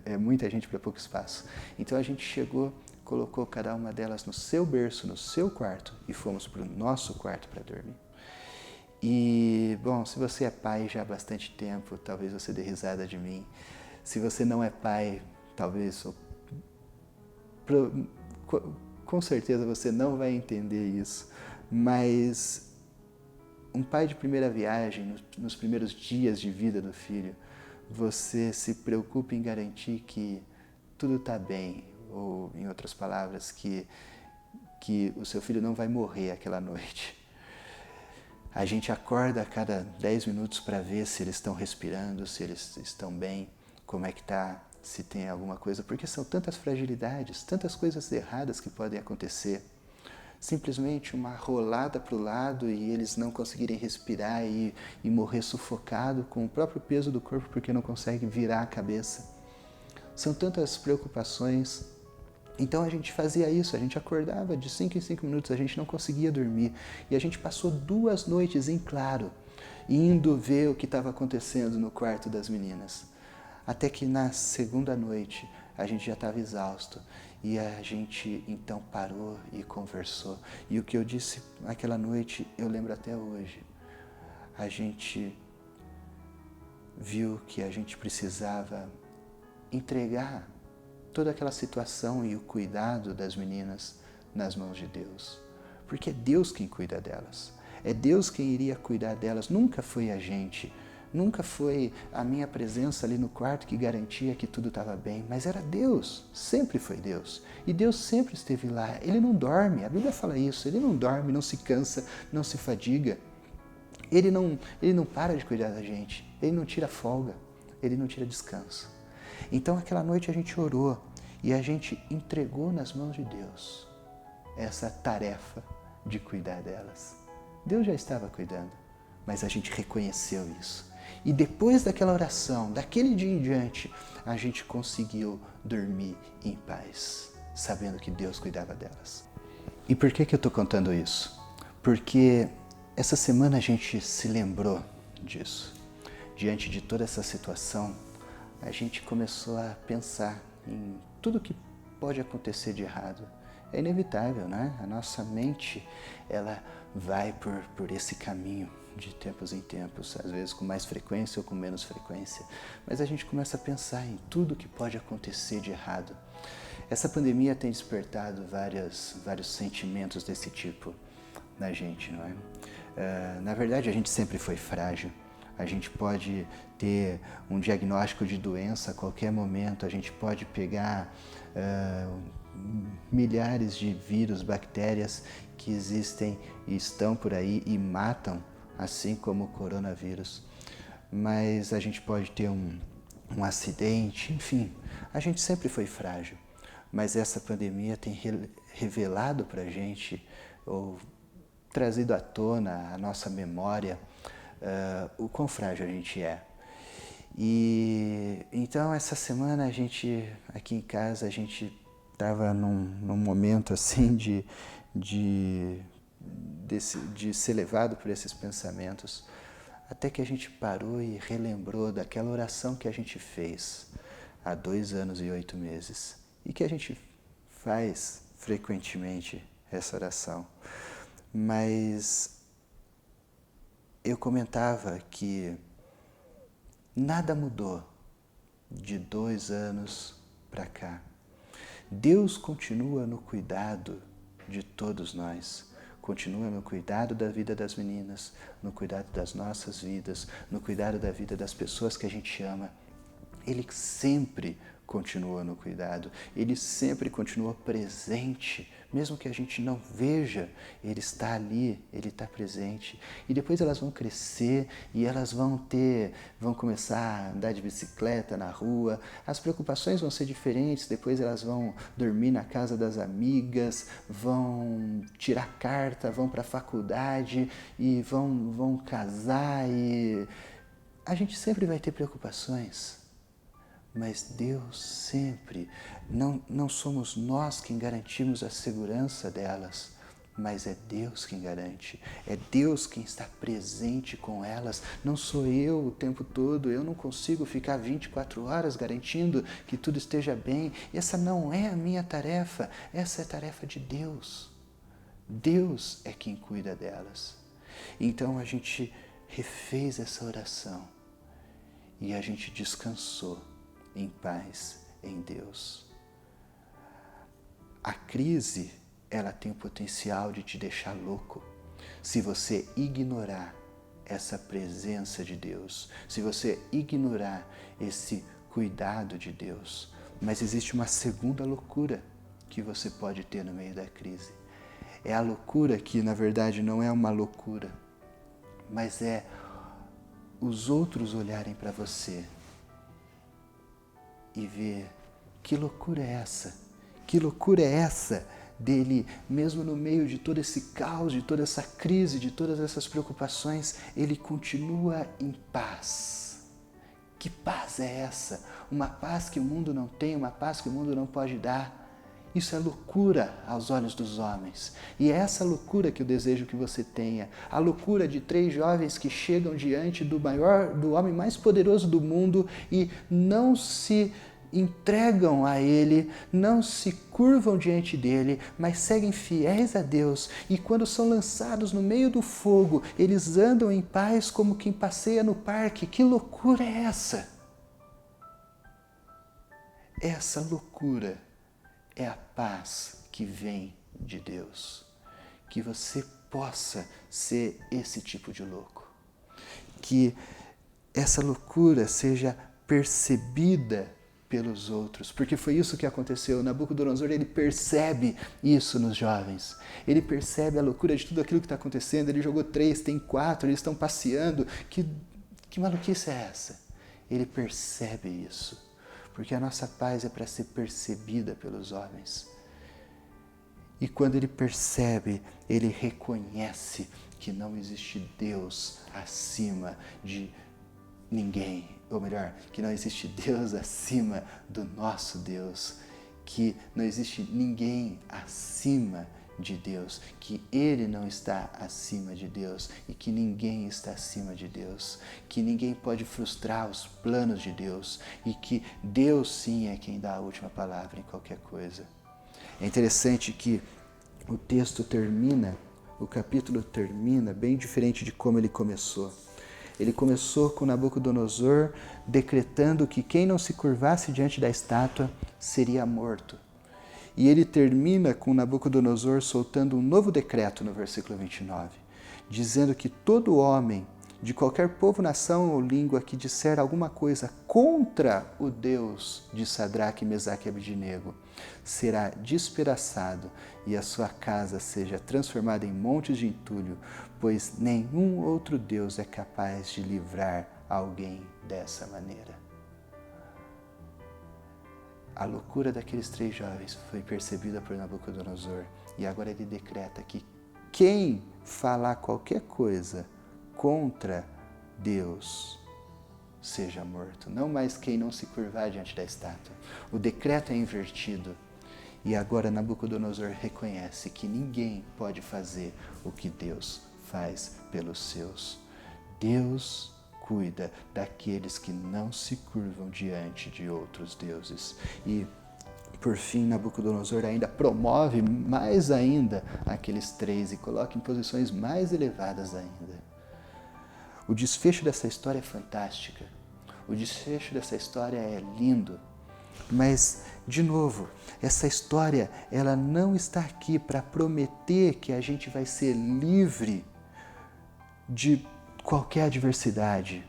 É muita gente para pouco espaço. Então a gente chegou, colocou cada uma delas no seu berço, no seu quarto, e fomos para o nosso quarto para dormir. E, se você é pai já há bastante tempo, talvez você dê risada de mim. Se você não é pai, talvez, com certeza você não vai entender isso. Mas um pai de primeira viagem, nos primeiros dias de vida do filho, você se preocupa em garantir que tudo está bem, ou, em outras palavras, que o seu filho não vai morrer aquela noite. A gente acorda a cada 10 minutos para ver se eles estão respirando, se eles estão bem, como é que está, se tem alguma coisa, porque são tantas fragilidades, tantas coisas erradas que podem acontecer. Simplesmente uma rolada para o lado e eles não conseguirem respirar e morrer sufocado com o próprio peso do corpo porque não conseguem virar a cabeça. São tantas preocupações. Então a gente fazia isso, a gente acordava de 5 em 5 minutos, a gente não conseguia dormir. E a gente passou 2 noites em claro, indo ver o que estava acontecendo no quarto das meninas. Até que na segunda noite a gente já estava exausto e a gente então parou e conversou. E o que eu disse naquela noite eu lembro até hoje. A gente viu que a gente precisava entregar toda aquela situação e o cuidado das meninas nas mãos de Deus. Porque é Deus quem cuida delas. É Deus quem iria cuidar delas. Nunca foi a gente. Nunca foi a minha presença ali no quarto que garantia que tudo estava bem. Mas era Deus. Sempre foi Deus. E Deus sempre esteve lá. Ele não dorme. A Bíblia fala isso. Ele não dorme, não se cansa, não se fadiga. Ele não para de cuidar da gente. Ele não tira folga. Ele não tira descanso. Então aquela noite a gente orou e a gente entregou nas mãos de Deus essa tarefa de cuidar delas. Deus já estava cuidando, mas a gente reconheceu isso. E depois daquela oração, daquele dia em diante, a gente conseguiu dormir em paz, sabendo que Deus cuidava delas. E por que eu estou contando isso? Porque essa semana a gente se lembrou disso. Diante de toda essa situação, a gente começou a pensar em tudo que pode acontecer de errado é inevitável, né? A nossa mente, ela vai por esse caminho de tempos em tempos, às vezes com mais frequência ou com menos frequência, mas a gente começa a pensar em tudo que pode acontecer de errado. Essa pandemia tem despertado vários sentimentos desse tipo na gente, não é? Na verdade, a gente sempre foi frágil. A gente pode ter um diagnóstico de doença a qualquer momento, a gente pode pegar milhares de vírus, bactérias que existem e estão por aí e matam, assim como o coronavírus. Mas a gente pode ter um acidente, enfim, a gente sempre foi frágil. Mas essa pandemia tem revelado para a gente, ou trazido à tona a nossa memória, o quão frágil a gente é. E então essa semana a gente, aqui em casa, a gente estava num momento assim de ser levado por esses pensamentos, até que a gente parou e relembrou daquela oração que a gente fez há 2 anos e 8 meses e que a gente faz frequentemente essa oração. Mas eu comentava que nada mudou de 2 anos para cá. Deus continua no cuidado de todos nós, continua no cuidado da vida das meninas, no cuidado das nossas vidas, no cuidado da vida das pessoas que a gente ama. Ele sempre continua no cuidado, Ele sempre continua presente, mesmo que a gente não veja, Ele está ali, Ele está presente. E depois elas vão crescer e elas vão começar a andar de bicicleta na rua, as preocupações vão ser diferentes, depois elas vão dormir na casa das amigas, vão tirar carta, vão para a faculdade e vão casar e a gente sempre vai ter preocupações. Mas Deus sempre, não somos nós quem garantimos a segurança delas, mas é Deus quem garante, é Deus quem está presente com elas, não sou eu o tempo todo, eu não consigo ficar 24 horas garantindo que tudo esteja bem, essa não é a minha tarefa, essa é a tarefa de Deus. Deus é quem cuida delas. Então a gente refez essa oração e a gente descansou em paz em Deus. A crise, ela tem o potencial de te deixar louco se você ignorar essa presença de Deus, se você ignorar esse cuidado de Deus. Mas existe uma segunda loucura que você pode ter no meio da crise. É a loucura que, na verdade, não é uma loucura, mas é os outros olharem para você e ver que loucura é essa? Que loucura é essa dele, mesmo no meio de todo esse caos, de toda essa crise, de todas essas preocupações, ele continua em paz. Que paz é essa? Uma paz que o mundo não tem, uma paz que o mundo não pode dar. Isso é loucura aos olhos dos homens. E é essa loucura que eu desejo que você tenha. A loucura de 3 jovens que chegam diante do homem mais poderoso do mundo e não se entregam a ele, não se curvam diante dele, mas seguem fiéis a Deus. E quando são lançados no meio do fogo, eles andam em paz como quem passeia no parque. Que loucura é essa? Essa loucura é a paz que vem de Deus. Que você possa ser esse tipo de louco. Que essa loucura seja percebida pelos outros, porque foi isso que aconteceu. Nabucodonosor, ele percebe isso nos jovens. Ele percebe a loucura de tudo aquilo que está acontecendo. Ele jogou 3, tem 4, eles estão passeando. Que maluquice é essa? Ele percebe isso. Porque a nossa paz é para ser percebida pelos homens. E quando ele percebe, ele reconhece que não existe Deus acima de ninguém. Ou melhor, que não existe Deus acima do nosso Deus. Que não existe ninguém acima de Deus, que Ele não está acima de Deus e que ninguém está acima de Deus, que ninguém pode frustrar os planos de Deus e que Deus sim é quem dá a última palavra em qualquer coisa. É interessante que o texto termina, o capítulo termina bem diferente de como ele começou. Ele começou com Nabucodonosor decretando que quem não se curvasse diante da estátua seria morto. E ele termina com Nabucodonosor soltando um novo decreto no versículo 29, dizendo que todo homem de qualquer povo, nação ou língua que disser alguma coisa contra o Deus de Sadraque, Mesaque e Abednego será despedaçado e a sua casa seja transformada em montes de entulho, pois nenhum outro Deus é capaz de livrar alguém dessa maneira. A loucura daqueles 3 jovens foi percebida por Nabucodonosor e agora ele decreta que quem falar qualquer coisa contra Deus seja morto. Não mais quem não se curvar diante da estátua. O decreto é invertido. E agora Nabucodonosor reconhece que ninguém pode fazer o que Deus faz pelos seus. Deus cuida daqueles que não se curvam diante de outros deuses. E, por fim, Nabucodonosor ainda promove mais ainda aqueles 3 e coloca em posições mais elevadas ainda. O desfecho dessa história é fantástica. O desfecho dessa história é lindo. Mas, de novo, essa história ela não está aqui para prometer que a gente vai ser livre de qualquer adversidade.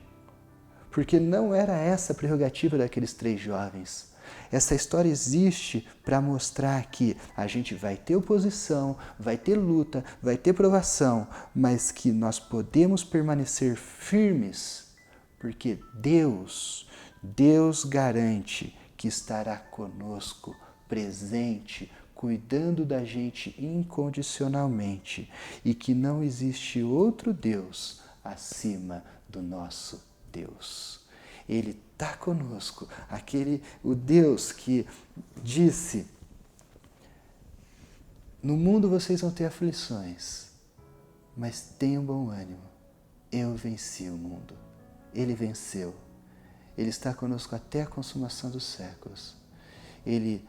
Porque não era essa a prerrogativa daqueles 3 jovens. Essa história existe para mostrar que a gente vai ter oposição, vai ter luta, vai ter provação, mas que nós podemos permanecer firmes, porque Deus garante que estará conosco, presente, cuidando da gente incondicionalmente e que não existe outro Deus acima do nosso Deus. Ele está conosco, o Deus que disse: no mundo vocês vão ter aflições, mas tenham bom ânimo, eu venci o mundo. Ele venceu. Ele está conosco até a consumação dos séculos. Ele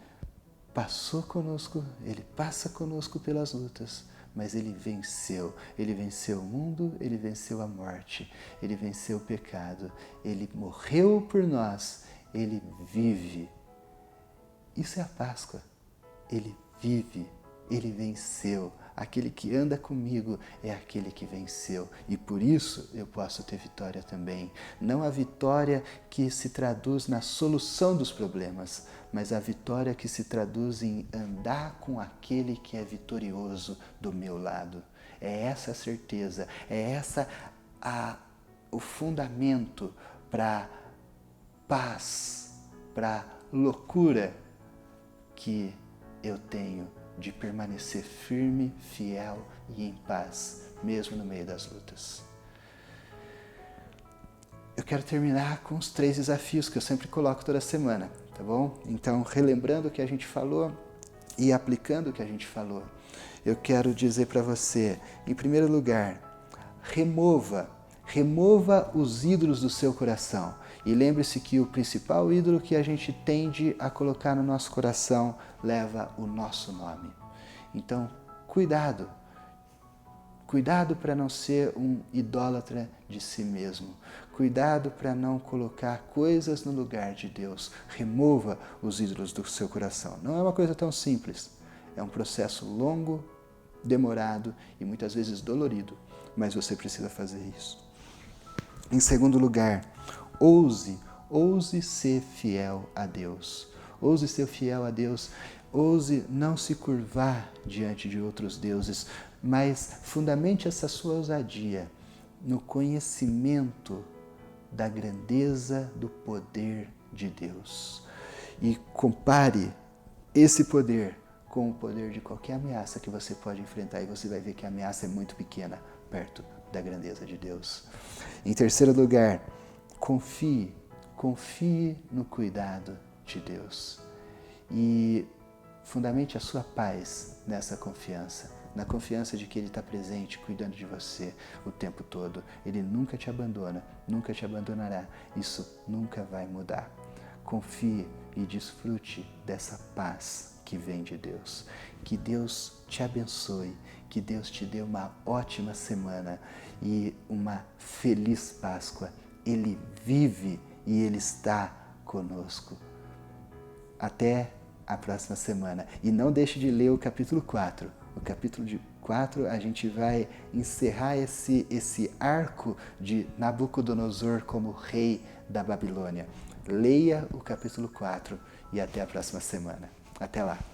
passou conosco, ele passa conosco pelas lutas, mas ele venceu. Ele venceu o mundo, ele venceu a morte, ele venceu o pecado, ele morreu por nós, ele vive. Isso é a Páscoa. Ele vive, ele venceu. Aquele que anda comigo é aquele que venceu. E por isso eu posso ter vitória também. Não a vitória que se traduz na solução dos problemas, mas a vitória que se traduz em andar com aquele que é vitorioso do meu lado. É essa a certeza, é essa o fundamento para paz, para loucura que eu tenho de permanecer firme, fiel e em paz, mesmo no meio das lutas. Eu quero terminar com os 3 desafios que eu sempre coloco toda semana, tá bom? Então, relembrando o que a gente falou e aplicando o que a gente falou, eu quero dizer para você, em primeiro lugar, remova os ídolos do seu coração. E lembre-se que o principal ídolo que a gente tende a colocar no nosso coração leva o nosso nome. Então, cuidado. Cuidado para não ser um idólatra de si mesmo. Cuidado para não colocar coisas no lugar de Deus. Remova os ídolos do seu coração. Não é uma coisa tão simples. É um processo longo, demorado e muitas vezes dolorido. Mas você precisa fazer isso. Em segundo lugar, ouse ser fiel a Deus. Ouse ser fiel a Deus. Ouse não se curvar diante de outros deuses, mas fundamente essa sua ousadia no conhecimento da grandeza do poder de Deus. E compare esse poder com o poder de qualquer ameaça que você pode enfrentar, e você vai ver que a ameaça é muito pequena perto da grandeza de Deus. Em terceiro lugar, confie no cuidado de Deus. E fundamente a sua paz nessa confiança, na confiança de que Ele está presente, cuidando de você o tempo todo. Ele nunca te abandona, nunca te abandonará. Isso nunca vai mudar. Confie e desfrute dessa paz que vem de Deus. Que Deus te abençoe, que Deus te dê uma ótima semana e uma feliz Páscoa. Ele vive e Ele está conosco. Até a próxima semana. E não deixe de ler o capítulo 4. No capítulo 4 a gente vai encerrar esse arco de Nabucodonosor como rei da Babilônia. Leia o capítulo 4 e até a próxima semana. Até lá!